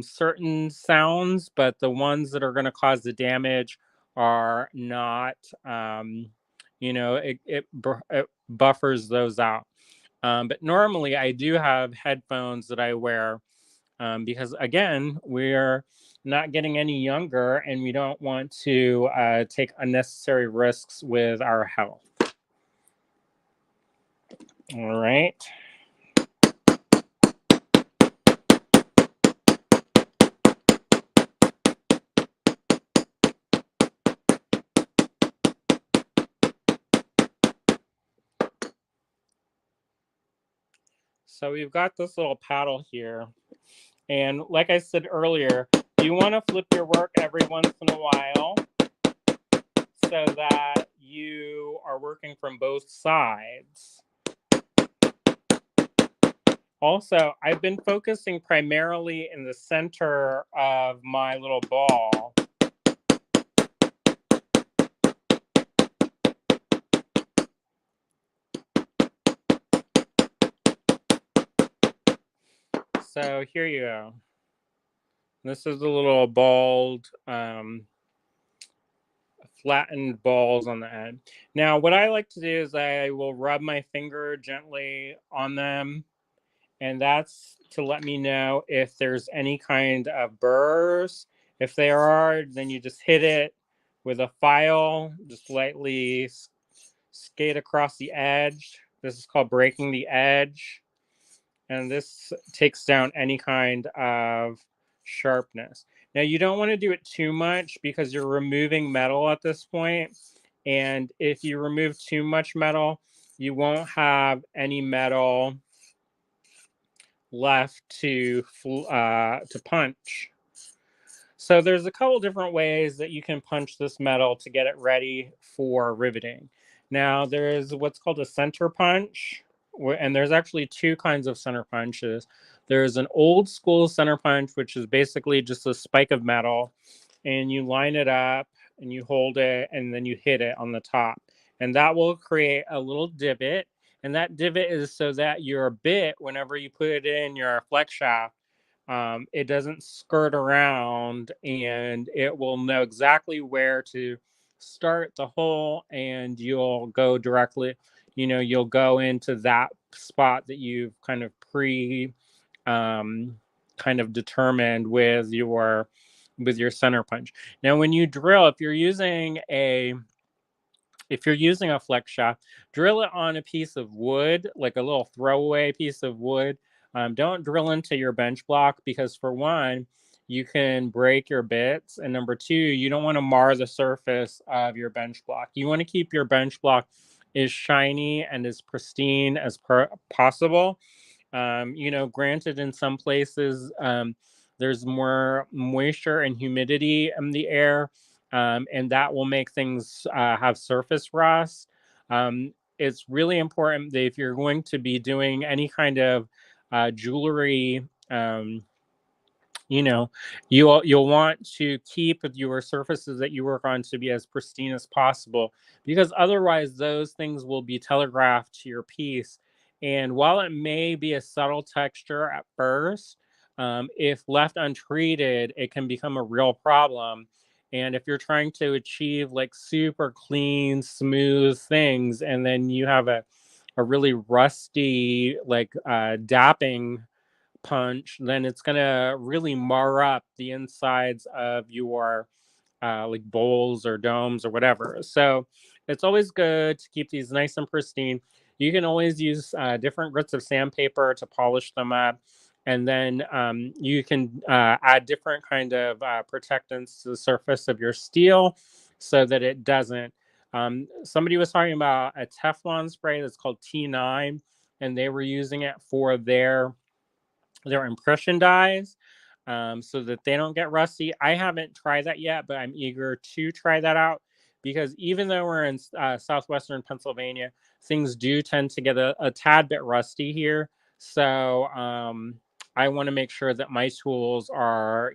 certain sounds, but the ones that are going to cause the damage are not. You know, it buffers those out. But normally, I do have headphones that I wear because, again, we're not getting any younger, and we don't want to take unnecessary risks with our health. All right. So we've got this little paddle here. And like I said earlier, you want to flip your work every once in a while so that you are working from both sides. Also, I've been focusing primarily in the center of my little ball. So here you go. This is the little bald, flattened balls on the end. Now, what I like to do is I will rub my finger gently on them, and that's to let me know if there's any kind of burrs. If there are, then you just hit it with a file, just lightly skate across the edge. This is called breaking the edge, and this takes down any kind of sharpness. Now, you don't want to do it too much because you're removing metal at this point, and if you remove too much metal, you won't have any metal left to punch. So there's a couple different ways that you can punch this metal to get it ready for riveting. Now there's what's called a center punch, and there's actually two kinds of center punches. There's an old school center punch, which is basically just a spike of metal, and you line it up and you hold it and then you hit it on the top. And that will create a little divot. And that divot is so that your bit, whenever you put it in your flex shaft, it doesn't skirt around, and it will know exactly where to start the hole, and you'll go directly, you'll go into that spot that you've kind of kind of determined with your center punch. Now, when you drill, if you're using a flex shaft, drill it on a piece of wood, like a little throwaway piece of wood. Don't drill into your bench block because, for one, you can break your bits. And number two, you don't want to mar the surface of your bench block. You want to keep your bench block as shiny and as pristine as possible. Granted, in some places, there's more moisture and humidity in the air, and that will make things have surface rust. It's really important that if you're going to be doing any kind of jewelry, you'll want to keep your surfaces that you work on to be as pristine as possible, because otherwise those things will be telegraphed to your piece. And while it may be a subtle texture at first, if left untreated, it can become a real problem. And if you're trying to achieve like super clean, smooth things, and then you have a really rusty, like dapping punch, then it's going to really mar up the insides of your like bowls or domes or whatever. So it's always good to keep these nice and pristine. You can always use different grits of sandpaper to polish them up. And then you can add different kind of protectants to the surface of your steel so that it doesn't. Somebody was talking about a Teflon spray that's called T9, and they were using it for their impression dies, so that they don't get rusty. I haven't tried that yet, but I'm eager to try that out, because even though we're in southwestern Pennsylvania, things do tend to get a tad bit rusty here. So I want to make sure that my tools are,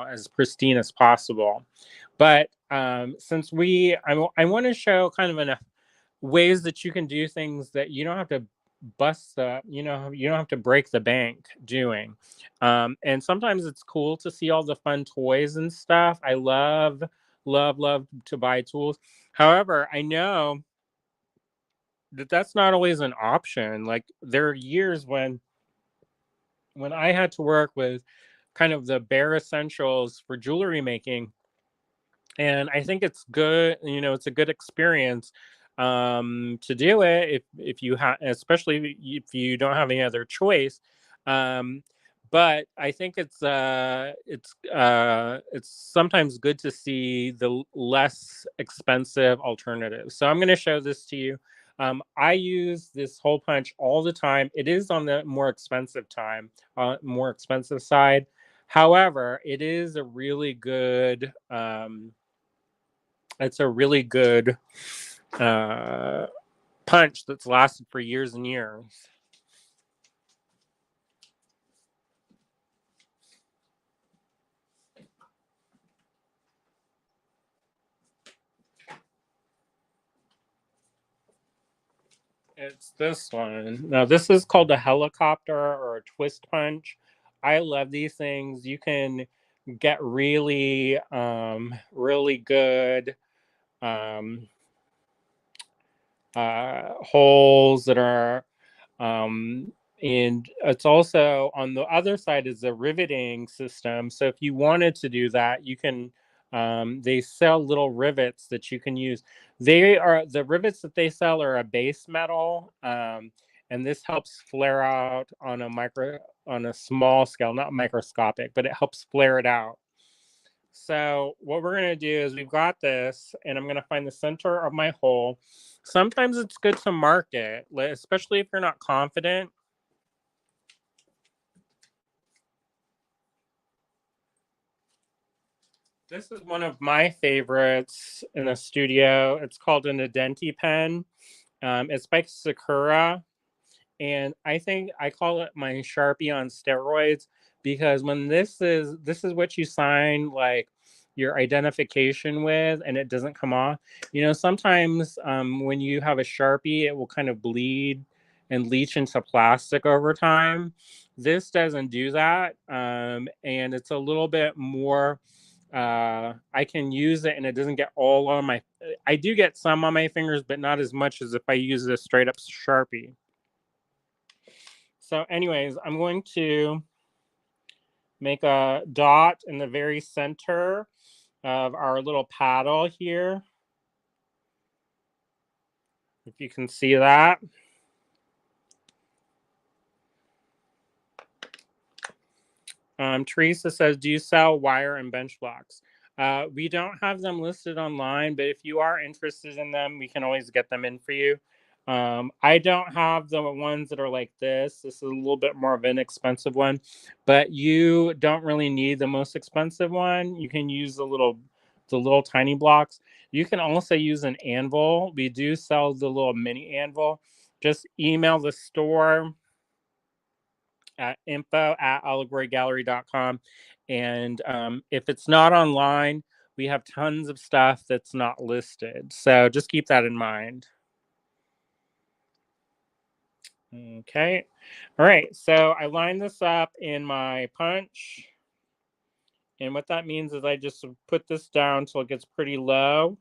as pristine as possible. But since I want to show kind of enough ways that you can do things that you don't have to you don't have to break the bank doing. And sometimes it's cool to see all the fun toys and stuff. I love to buy tools. However, I know that that's not always an option. Like, there are years when I had to work with kind of the bare essentials for jewelry making, and I think it's good. It's a good experience to do it if you have, especially if you don't have any other choice. Um, but I think it's sometimes good to see the less expensive alternatives. So I'm going to show this to you. I use this hole punch all the time. It is on the more expensive side. However, it is a really good. It's a really good punch that's lasted for years and years. It's this one. Now, this is called a helicopter or a twist punch. I love these things. You can get really good um, holes that are And it's also on the other side is a riveting system. So if you wanted to do that, you can, they sell little rivets that you can use. The rivets that they sell are a base metal. And this helps flare out on a small scale, not microscopic, but it helps flare it out. So what we're going to do is we've got this, and I'm going to find the center of my hole. Sometimes it's good to mark it, especially if you're not confident. This is one of my favorites in the studio. It's called an Identi pen. It's by Sakura. And I think I call it my Sharpie on steroids, because when this is what you sign like your identification with, and it doesn't come off. Sometimes when you have a Sharpie, it will kind of bleed and leach into plastic over time. This doesn't do that, and it's a little bit more. I can use it, and it doesn't get all on my. I do get some on my fingers, but not as much as if I use a straight up Sharpie. So anyways, I'm going to make a dot in the very center of our little paddle here. If you can see that. Teresa says, do you sell wire and bench blocks? We don't have them listed online, but if you are interested in them, we can always get them in for you. I don't have the ones that are like this. This is a little bit more of an expensive one, but you don't really need the most expensive one. You can use the little tiny blocks. You can also use an anvil. We do sell the little mini anvil. Just email the store at info@allegorygallery.com. And if it's not online, we have tons of stuff that's not listed. So just keep that in mind. Okay. All right. So I line this up in my punch. And what that means is I just put this down till it gets pretty low.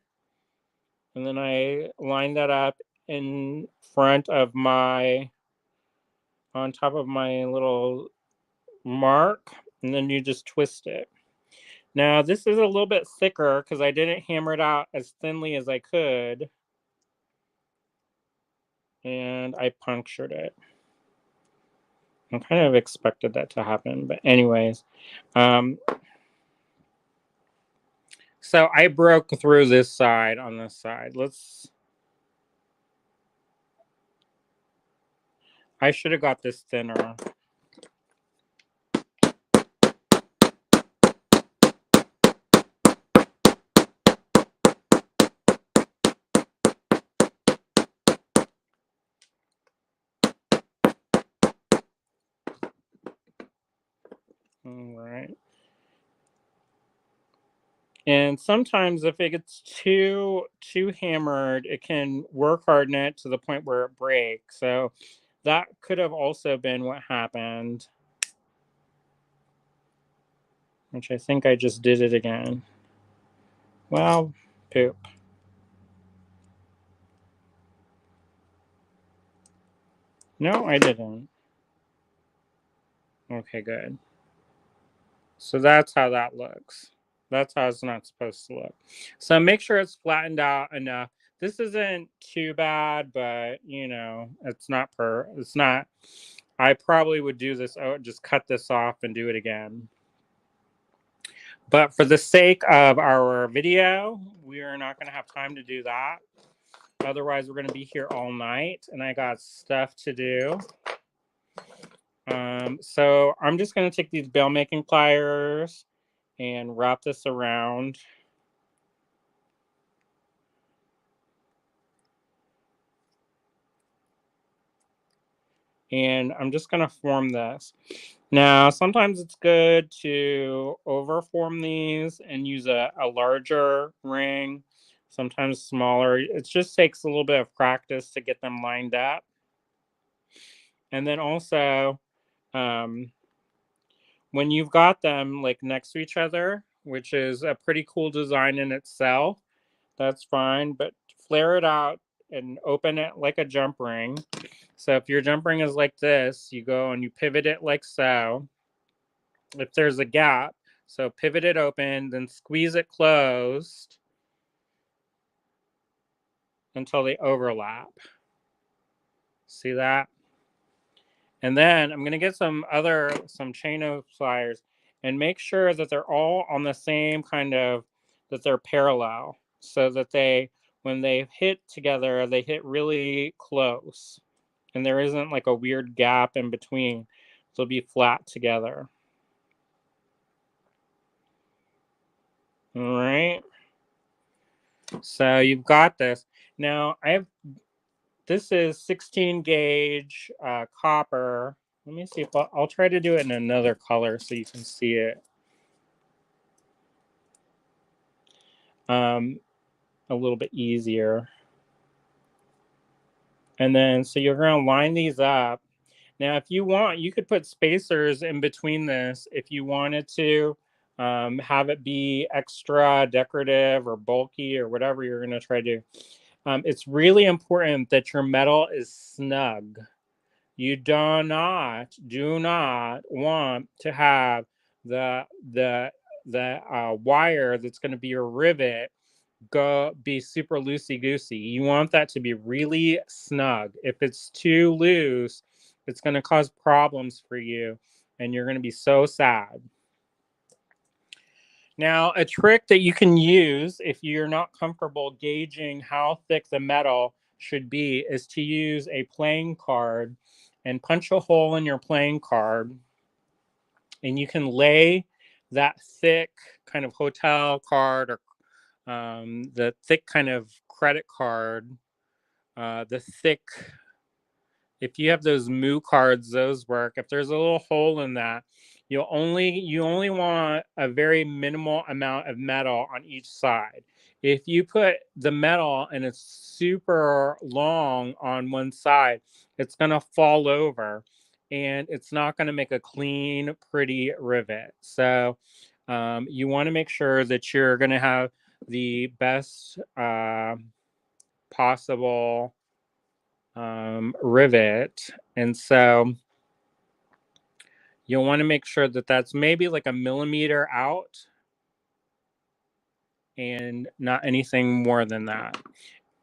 And then I line that up in front of on top of my little mark. And then you just twist it. Now, this is a little bit thicker because I didn't hammer it out as thinly as I could. And I punctured it. I kind of expected that to happen. But anyways. So I broke through this side on this side. I should have got this thinner. All right. And sometimes if it gets too hammered, it can work harden it to the point where it breaks. So that could have also been what happened. Which I think I just did it again. Well, poop. No, I didn't. Okay, good. So that's how that looks. That's how it's not supposed to look. So make sure it's flattened out enough. This isn't too bad, but it's not I probably would do this. Oh, just cut this off and do it again. But for the sake of our video, we are not going to have time to do that. Otherwise, we're going to be here all night, and I got stuff to do. So I'm just going to take these bail making pliers and wrap this around. And I'm just going to form this. Now, sometimes it's good to overform these and use a larger ring, sometimes smaller. It just takes a little bit of practice to get them lined up. And then also, when you've got them like next to each other, which is a pretty cool design in itself, that's fine. But flare it out and open it like a jump ring. So if your jump ring is like this, you go and you pivot it like so. If there's a gap, so pivot it open, then squeeze it closed until they overlap. See that? And then I'm going to get some chain of pliers and make sure that they're all on the same kind of, that they're parallel, so that when they hit together, they hit really close. And there isn't like a weird gap in between. They'll be flat together. All right. So you've got this. Now this is 16 gauge copper. Let me see if I'll try to do it in another color so you can see it a little bit easier. And then, so you're going to line these up. Now, if you want, you could put spacers in between this if you wanted to have it be extra decorative or bulky or whatever you're going to try to do. It's really important that your metal is snug. You do not want to have the wire that's going to be your rivet be super loosey goosey. You want that to be really snug. If it's too loose, it's going to cause problems for you, and you're going to be so sad. Now, a trick that you can use if you're not comfortable gauging how thick the metal should be is to use a playing card and punch a hole in your playing card, and you can lay that thick kind of hotel card or the thick kind of credit card, the thick, if you have those moo cards, those work. If there's a little hole in that, you only want a very minimal amount of metal on each side. If you put the metal and it's super long on one side, it's going to fall over and it's not going to make a clean, pretty rivet. So you want to make sure that you're going to have the best possible rivet. And so you'll want to make sure that that's maybe like a millimeter out and not anything more than that.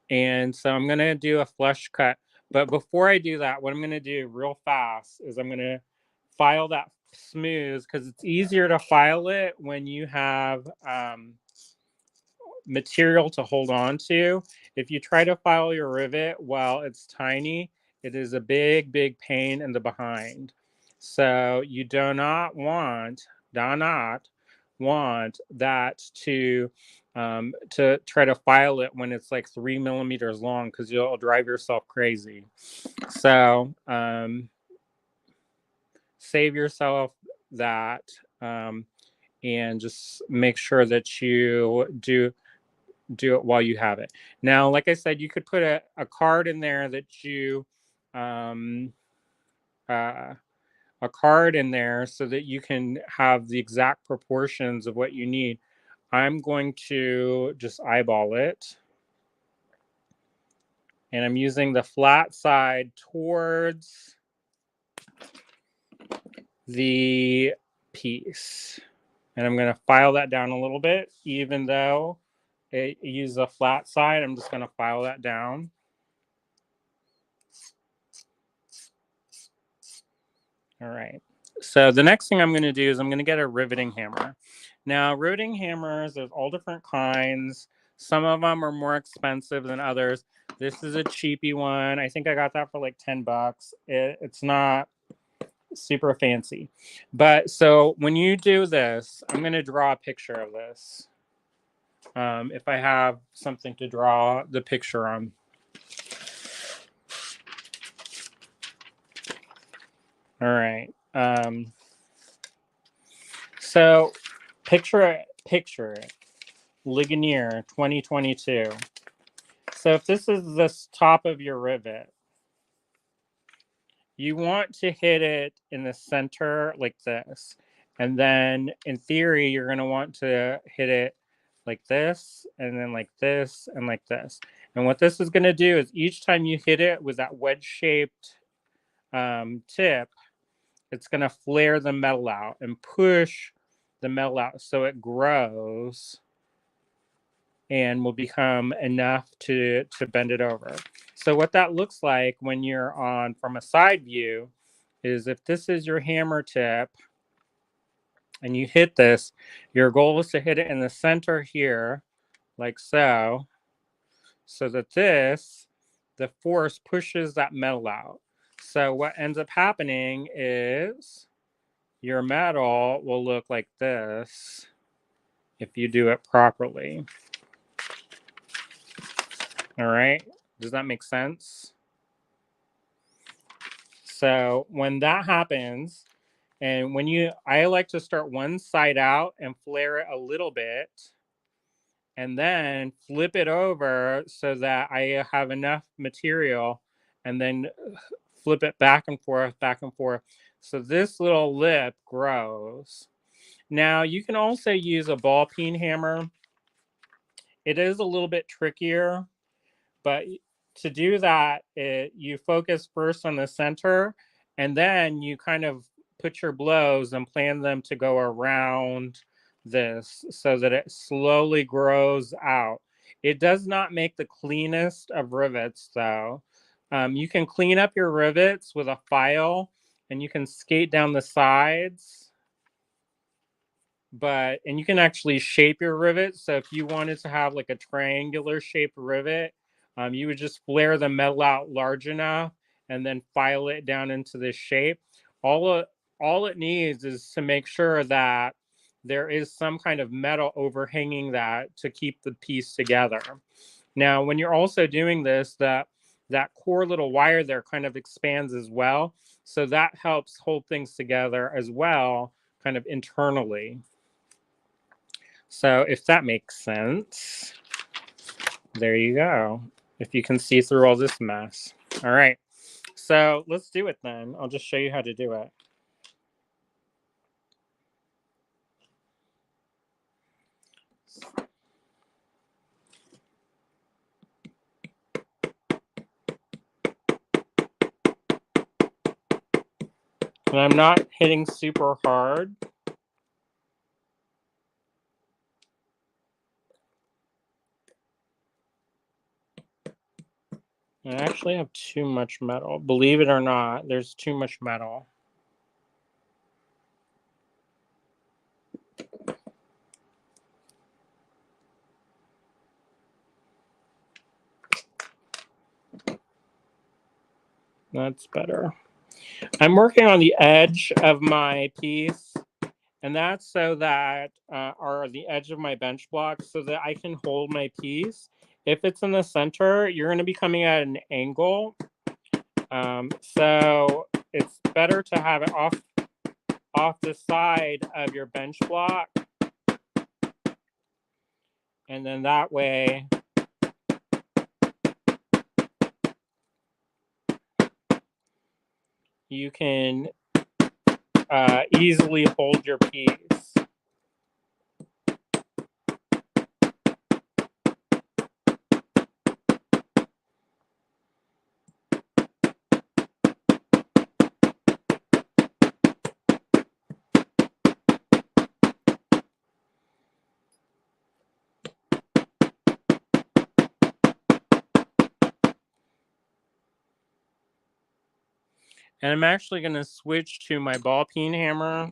And so I'm going to do a flush cut. But before I do that, what I'm going to do real fast is I'm going to file that smooth, because it's easier to file it when you have material to hold on to. If you try to file your rivet while it's tiny, it is a big pain in the behind. So you do not want that to try to file it when it's like 3 millimeters long, because you'll drive yourself crazy. So save yourself that and just make sure that you do it while you have it. Now, like I said, you could put a card in there that you a card in there so that you can have the exact proportions of what you need. I'm going to just eyeball it, and I'm using the flat side towards the piece, and I'm going to file that down a little bit. Even though it uses a flat side, I'm just going to file that down. All right. So the next thing I'm going to do is I'm going to get a riveting hammer. Now, riveting hammers, there's all different kinds. Some of them are more expensive than others. This is a cheapy one. I think I got that for like 10 bucks. It's not super fancy. But so when you do this, I'm going to draw a picture of this. If I have something to draw the picture on. All right. So picture it. Ligonier 2022. So if this is the top of your rivet, you want to hit it in the center like this. And then in theory, you're going to want to hit it like this, and then like this, and like this. And what this is going to do is each time you hit it with that wedge-shaped tip, it's going to flare the metal out and push the metal out so it grows and will become enough to bend it over. So what that looks like when you're on from a side view is if this is your hammer tip and you hit this, your goal is to hit it in the center here, like so that the force pushes that metal out. So what ends up happening is your metal will look like this if you do it properly. All right, does that make sense? So when that happens, and I like to start one side out and flare it a little bit, and then flip it over so that I have enough material, and then flip it back and forth, back and forth. So this little lip grows. Now you can also use a ball peen hammer. It is a little bit trickier, but to do that, you focus first on the center, and then you kind of put your blows and plan them to go around this so that it slowly grows out. It does not make the cleanest of rivets, though. You can clean up your rivets with a file, and you can skate down the sides. And you can actually shape your rivet. So if you wanted to have like a triangular shaped rivet, you would just flare the metal out large enough and then file it down into this shape. All it needs is to make sure that there is some kind of metal overhanging that to keep the piece together. Now, when you're also doing this, that core little wire there kind of expands as well. So that helps hold things together as well, kind of internally. So if that makes sense, there you go. If you can see through all this mess. All right, so let's do it then. I'll just show you how to do it. And I'm not hitting super hard. I actually have too much metal. Believe it or not, there's too much metal. That's better. I'm working on the edge of my piece, and that's so that, or the edge of my bench block, so that I can hold my piece. If it's in the center, you're going to be coming at an angle. So it's better to have it off the side of your bench block. And then that way you can easily hold your piece. And I'm actually going to switch to my ball peen hammer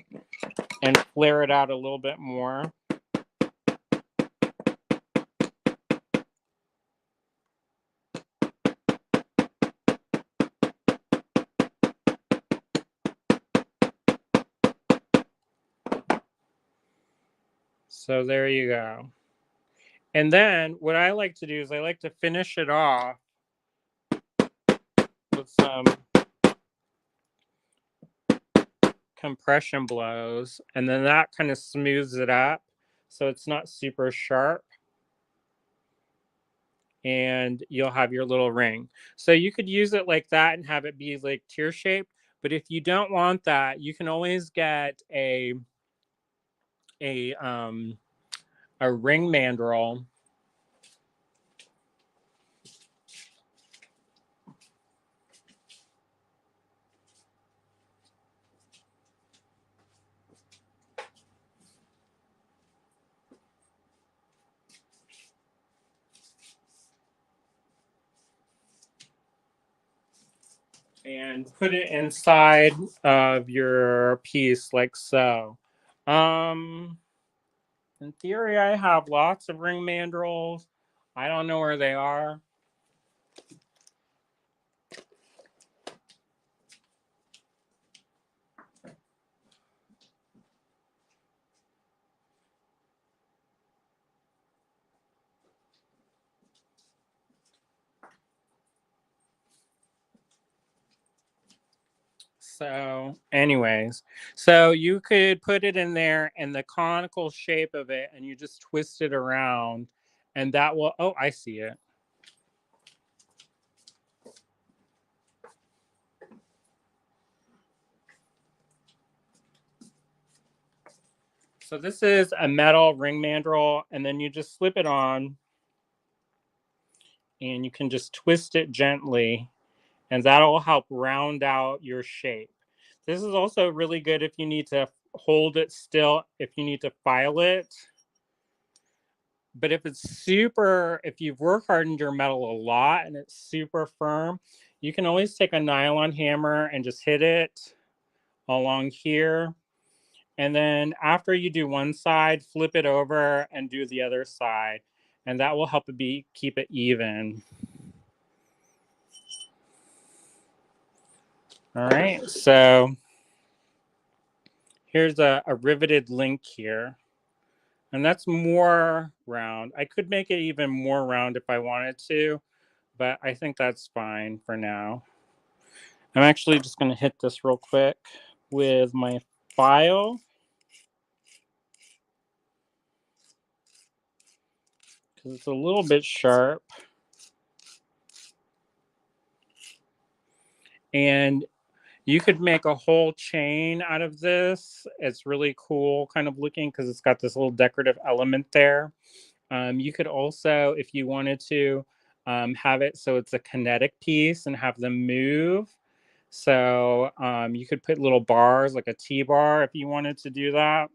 and flare it out a little bit more. So there you go. And then what I like to do is I like to finish it off with some compression blows, and then that kind of smooths it up so it's not super sharp, and you'll have your little ring. So you could use it like that and have it be like tear shaped, but if you don't want that, you can always get a a ring mandrel. And put it inside of your piece like so. In theory, I have lots of ring mandrels. I don't know where they are. So, anyways, so you could put it in there and the conical shape of it, and you just twist it around, and that will, oh, I see it. So, this is a metal ring mandrel, and then you just slip it on, and you can just twist it gently, and that'll help round out your shape. This is also really good if you need to hold it still, if you need to file it. But if it's super, if you've work hardened your metal a lot and it's super firm, you can always take a nylon hammer and just hit it along here. And then after you do one side, flip it over and do the other side. And that will help it keep it even. All right, so here's a riveted link here. And that's more round. I could make it even more round if I wanted to, but I think that's fine for now. I'm actually just going to hit this real quick with my file. Because it's a little bit sharp. And you could make a whole chain out of this. It's really cool kind of looking because it's got this little decorative element there. You could also, if you wanted to, have it so it's a kinetic piece and have them move. So you could put little bars like a T-bar if you wanted to do that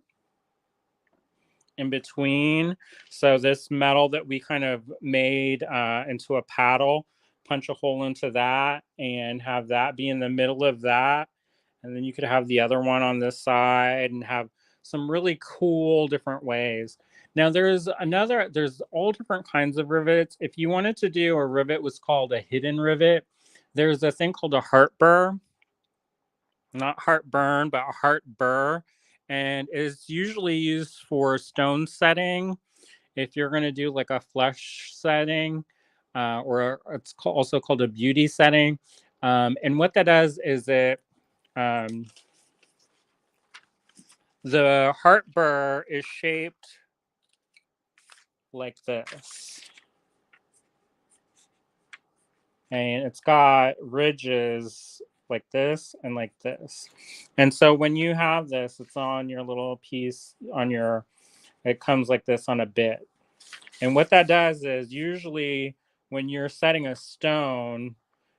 in between. So this metal that we kind of made into a paddle, punch a hole into that and have that be in the middle of that. And then you could have the other one on this side and have some really cool different ways. Now there's all different kinds of rivets. If you wanted to do a rivet was called a hidden rivet, there's a thing called a heart burr. Not heartburn, but a heart burr. And it's usually used for stone setting. If you're going to do like a flesh setting, or it's also called a beauty setting. And what that does is um, the heart burr is shaped like this. And it's got ridges like this and like this. And so when you have this, it's on your little piece on your, it comes like this on a bit. And what that does is usually when you're setting a stone,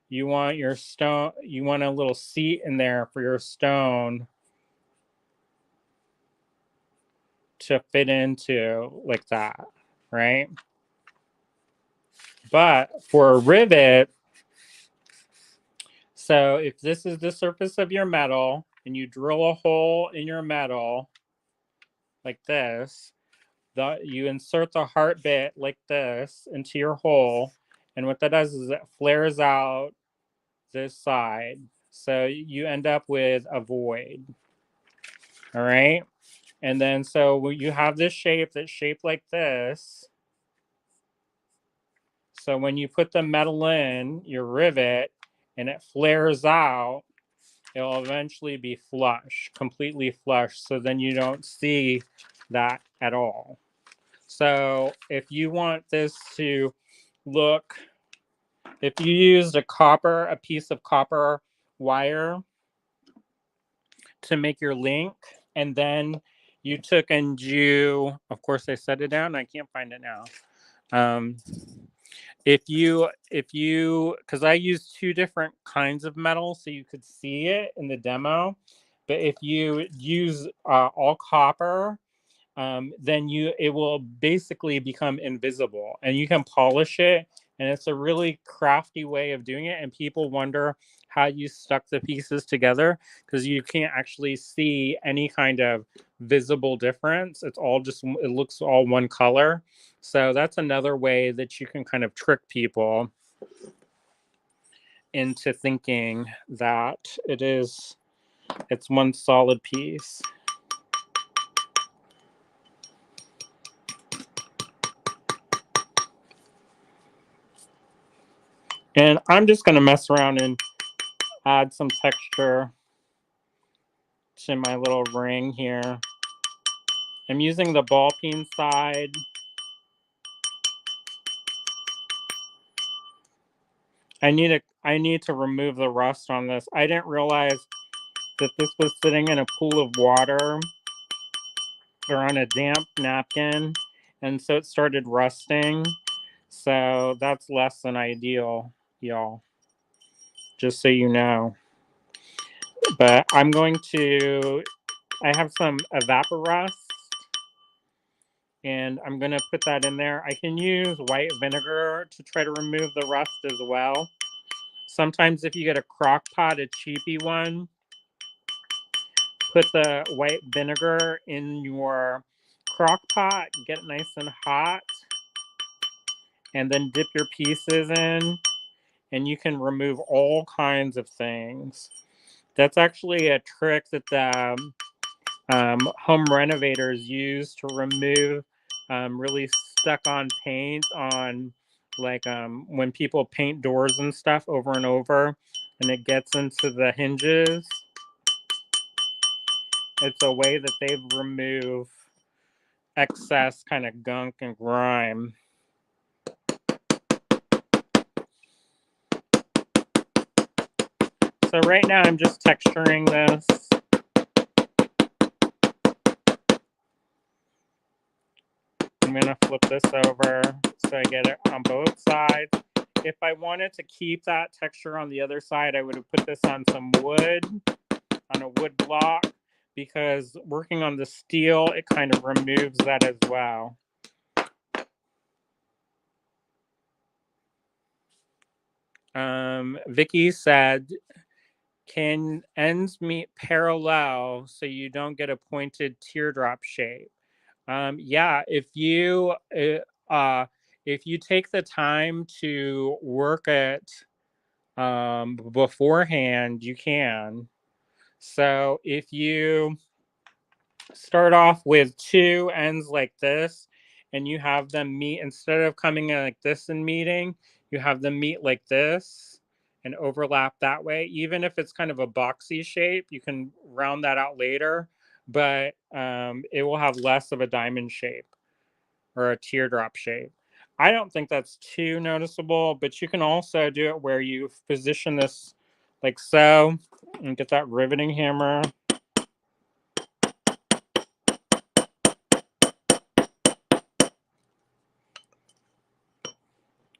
you want a little seat in there for your stone to fit into like that, right? But for a rivet, so if this is the surface of your metal and you drill a hole in your metal like this, you insert the heart bit like this into your hole. And what that does is it flares out this side. So you end up with a void. All right. And then so you have this shape that's shaped like this. So when you put the metal in your rivet and it flares out, it'll eventually be flush, completely flush. So then you don't see that at all. So if you want this to look, if you used a piece of copper wire to make your link, and then you took and you, of course I set it down, I can't find it now. If you, because I used two different kinds of metal so you could see it in the demo, but if you use all copper, then it will basically become invisible, and you can polish it, and it's a really crafty way of doing it. And people wonder how you stuck the pieces together because you can't actually see any kind of visible difference. It's all just, it looks all one color. So that's another way that you can kind of trick people into thinking that it's one solid piece. And I'm just going to mess around and add some texture to my little ring here. I'm using the ball peen side. I need to remove the rust on this. I didn't realize that this was sitting in a pool of water or on a damp napkin, and so it started rusting. So that's less than ideal, y'all. Just so you know. But I'm going to, I have some evaporust, and I'm going to put that in there. I can use white vinegar to try to remove the rust as well. Sometimes if you get a crock pot, a cheapy one, put the white vinegar in your crock pot, get it nice and hot, and then dip your pieces in, and you can remove all kinds of things. That's actually a trick that the home renovators use to remove really stuck on paint on, like when people paint doors and stuff over and over and it gets into the hinges. It's a way that they remove excess kind of gunk and grime. So right now I'm just texturing this. I'm going to flip this over so I get it on both sides. If I wanted to keep that texture on the other side, I would have put this on some wood, on a wood block, because working on the steel, it kind of removes that as well. Vicky said, can ends meet parallel so you don't get a pointed teardrop shape? Yeah, if you take the time to work it beforehand, you can. So if you start off with two ends like this, and you have them meet, instead of coming in like this and meeting, you have them meet like this and overlap that way. Even if it's kind of a boxy shape, you can round that out later, but it will have less of a diamond shape or a teardrop shape. I don't think that's too noticeable, but you can also do it where you position this like so and get that riveting hammer.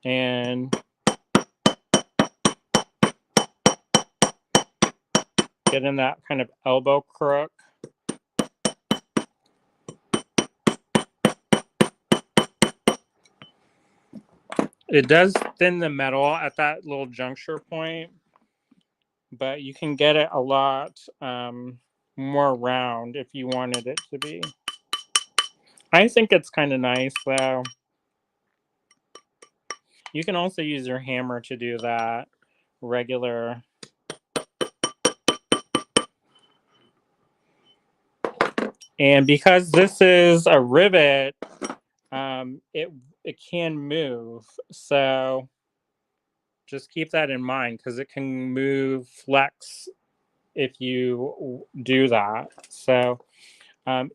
And get in that kind of elbow crook. It does thin the metal at that little juncture point, but you can get it a lot more round if you wanted it to be. I think it's kind of nice though. You can also use your hammer to do that, regular. And because this is a rivet, it can move. So just keep that in mind, because it can move, flex if you do that. So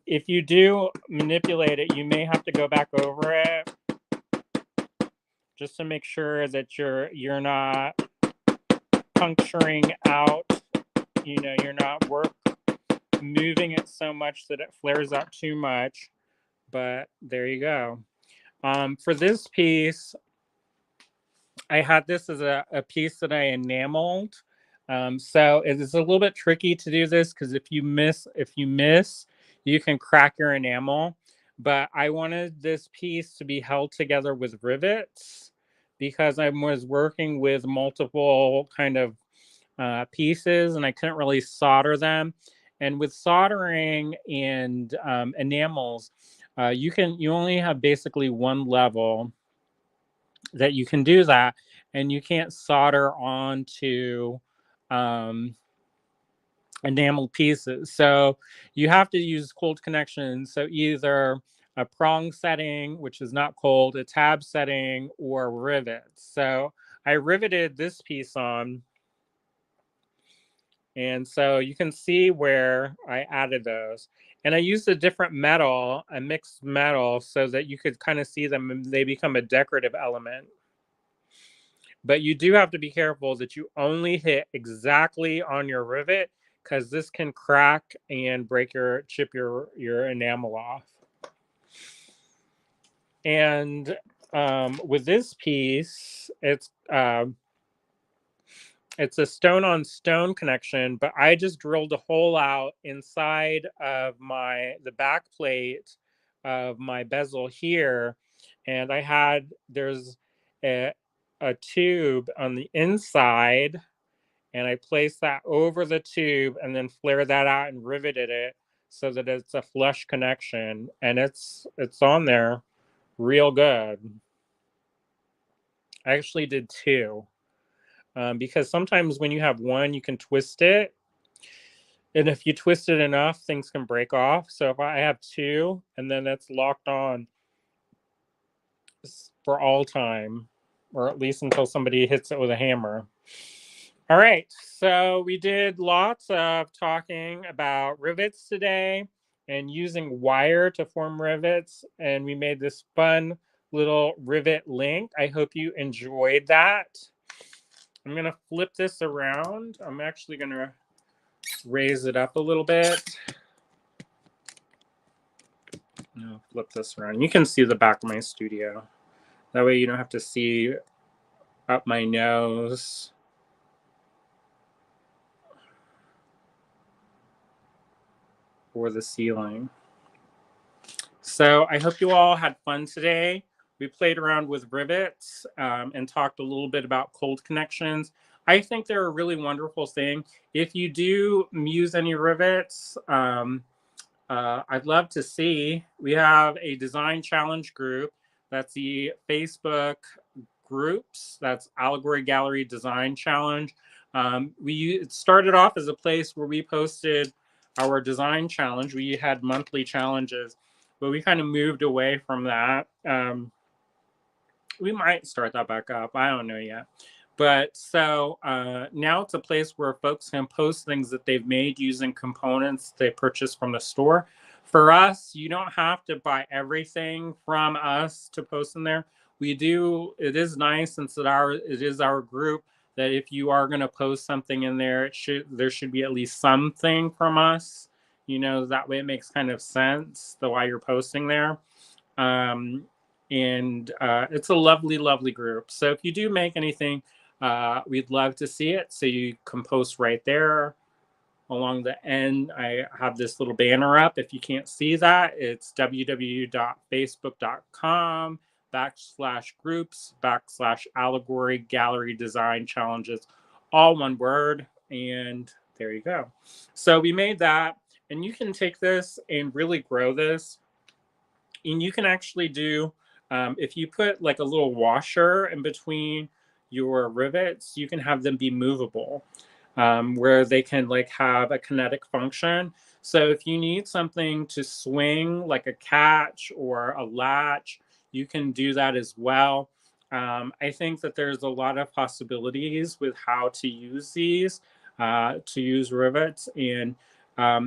if you do manipulate it, you may have to go back over it just to make sure that you're not puncturing out. You're not moving it so much that it flares out too much, but there you go. For this piece, I had this as a piece that I enameled. So it is a little bit tricky to do this because if you miss, you can crack your enamel. But I wanted this piece to be held together with rivets because I was working with multiple kind of pieces and I couldn't really solder them. And with soldering and enamels, you only have basically one level that you can do that, and you can't solder onto enamel pieces. So you have to use cold connections. So either a prong setting, which is not cold, a tab setting, or rivets. So I riveted this piece on, and so you can see where I added those. And I used a different metal, a mixed metal, so that you could kind of see them and they become a decorative element. But you do have to be careful that you only hit exactly on your rivet because this can crack and chip your enamel off. And with this piece, it's a stone on stone connection, but I just drilled a hole out inside of the back plate of my bezel here, and there's a tube on the inside, and I placed that over the tube and then flared that out and riveted it so that it's a flush connection, and it's on there real good. I actually did two. Because sometimes when you have one, you can twist it. And if you twist it enough, things can break off. So if I have two, and then it's locked on for all time, or at least until somebody hits it with a hammer. All right, so we did lots of talking about rivets today and using wire to form rivets. And we made this fun little rivet link. I hope you enjoyed that. I'm going to flip this around. I'm actually going to raise it up a little bit. I'll flip this around. You can see the back of my studio. That way you don't have to see up my nose. Or the ceiling. So I hope you all had fun today. We played around with rivets and talked a little bit about cold connections. I think they're a really wonderful thing. If you do use any rivets, I'd love to see. We have a design challenge group. That's the Facebook groups. That's Allegory Gallery Design Challenge. It started off as a place where we posted our design challenge. We had monthly challenges, but we kind of moved away from that. We might start that back up. I don't know yet. But so now it's a place where folks can post things that they've made using components they purchased from the store. For us, you don't have to buy everything from us to post in there. It is nice since it is our group that if you are going to post something in there, there should be at least something from us. That way it makes kind of sense why you're posting there. And it's a lovely, lovely group. So if you do make anything, we'd love to see it. So you can post right there. Along the end, I have this little banner up. If you can't see that, it's www.facebook.com/groups/Allegory Gallery Design Challenges, all one word. And there you go. So we made that, and you can take this and really grow this. And you can actually do, if you put like a little washer in between your rivets, you can have them be movable. Where they can like have a kinetic function. So if you need something to swing like a catch or a latch, you can do that as well. I think that there's a lot of possibilities with how to use these, to use rivets, and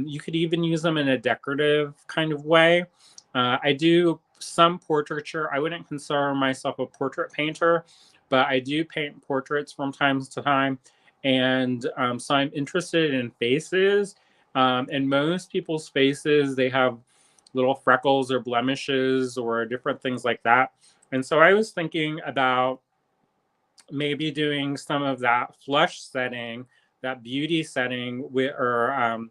you could even use them in a decorative kind of way. I do some portraiture. I wouldn't consider myself a portrait painter, but I do paint portraits from time to time. And so I'm interested in faces. In most people's faces, they have little freckles or blemishes or different things like that. And so I was thinking about maybe doing some of that flush setting, that beauty setting, with, or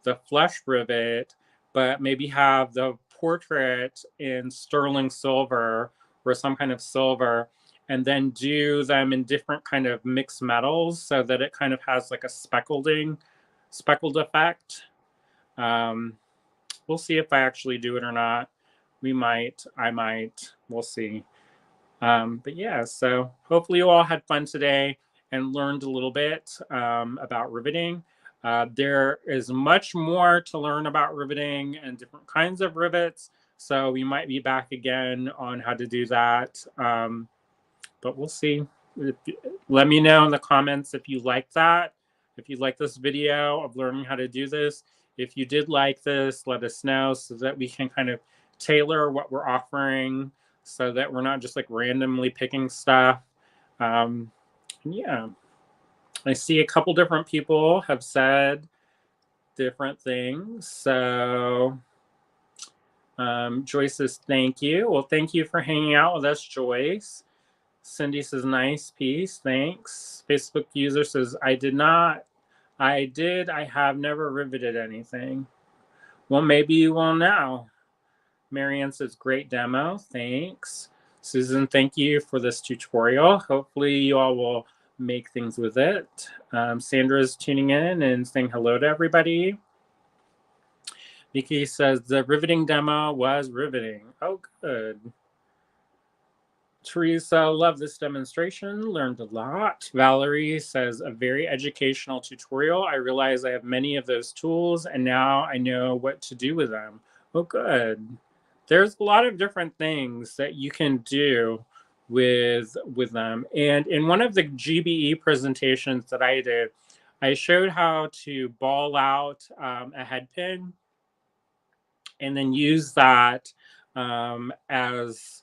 the flush rivet, but maybe have the portrait in sterling silver or some kind of silver, and then do them in different kind of mixed metals so that it kind of has like a speckled effect. Um, we'll see if I actually do it or not. I might, we'll see. But yeah, so hopefully you all had fun today and learned a little bit about riveting. There is much more to learn about riveting and different kinds of rivets. So we might be back again on how to do that. But we'll see. Let me know in the comments if you like that. If you like this video of learning how to do this. If you did like this, let us know so that we can kind of tailor what we're offering so that we're not just like randomly picking stuff. Yeah, I see a couple different people have said different things. So Joyce says, thank you. Well, thank you for hanging out with us, Joyce. Cindy says, nice piece, thanks. Facebook user says, I did not. I did. I have never riveted anything. Well, maybe you will now. Marianne says, great demo, thanks. Susan, thank you for this tutorial. Hopefully you all will make things with it. Sandra's tuning in and saying hello to everybody. Vicky says, the riveting demo was riveting. Oh, good. Teresa, love this demonstration, learned a lot. Valerie says, a very educational tutorial. I realize I have many of those tools and now I know what to do with them. Oh, good. There's a lot of different things that you can do with them. And in one of the GBE presentations that I did, I showed how to ball out a head pin and then use that as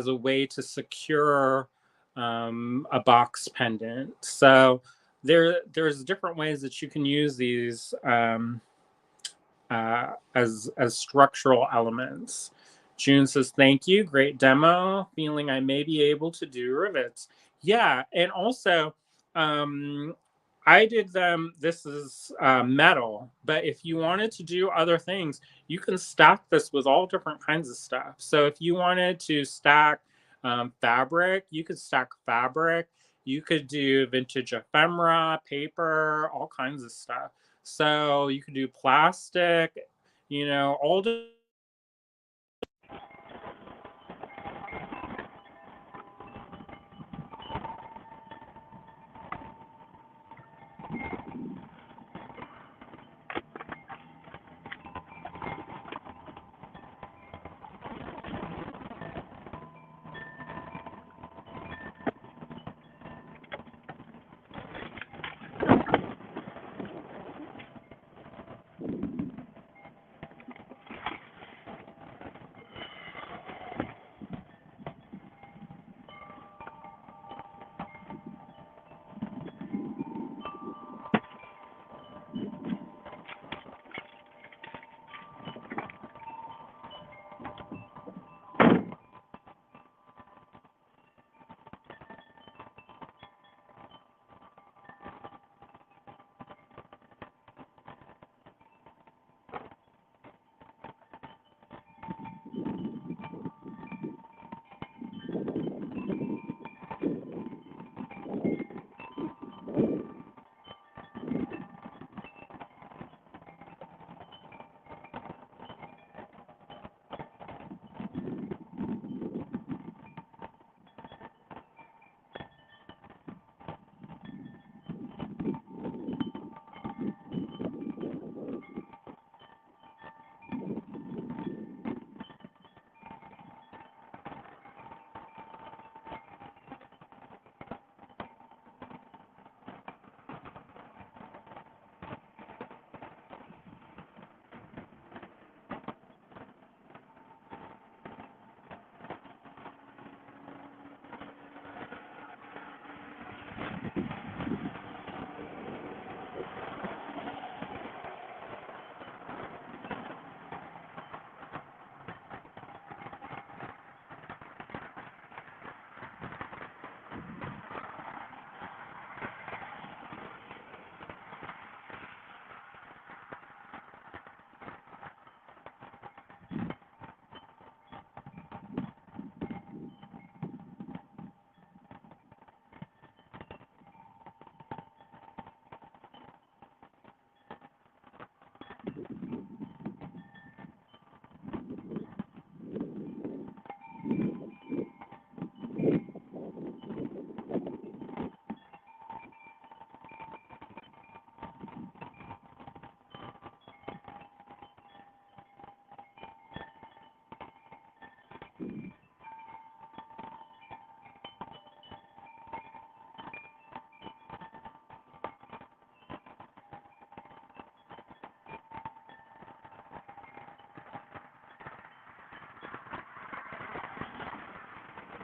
a way to secure a box pendant. So there's different ways that you can use these as structural elements. June says, thank you, great demo. Feeling I may be able to do rivets. Yeah, and also I did them, this is metal, but if you wanted to do other things, you can stack this with all different kinds of stuff. So if you wanted to stack fabric, you could stack fabric. You could do vintage ephemera, paper, all kinds of stuff. So you could do plastic, you know, all the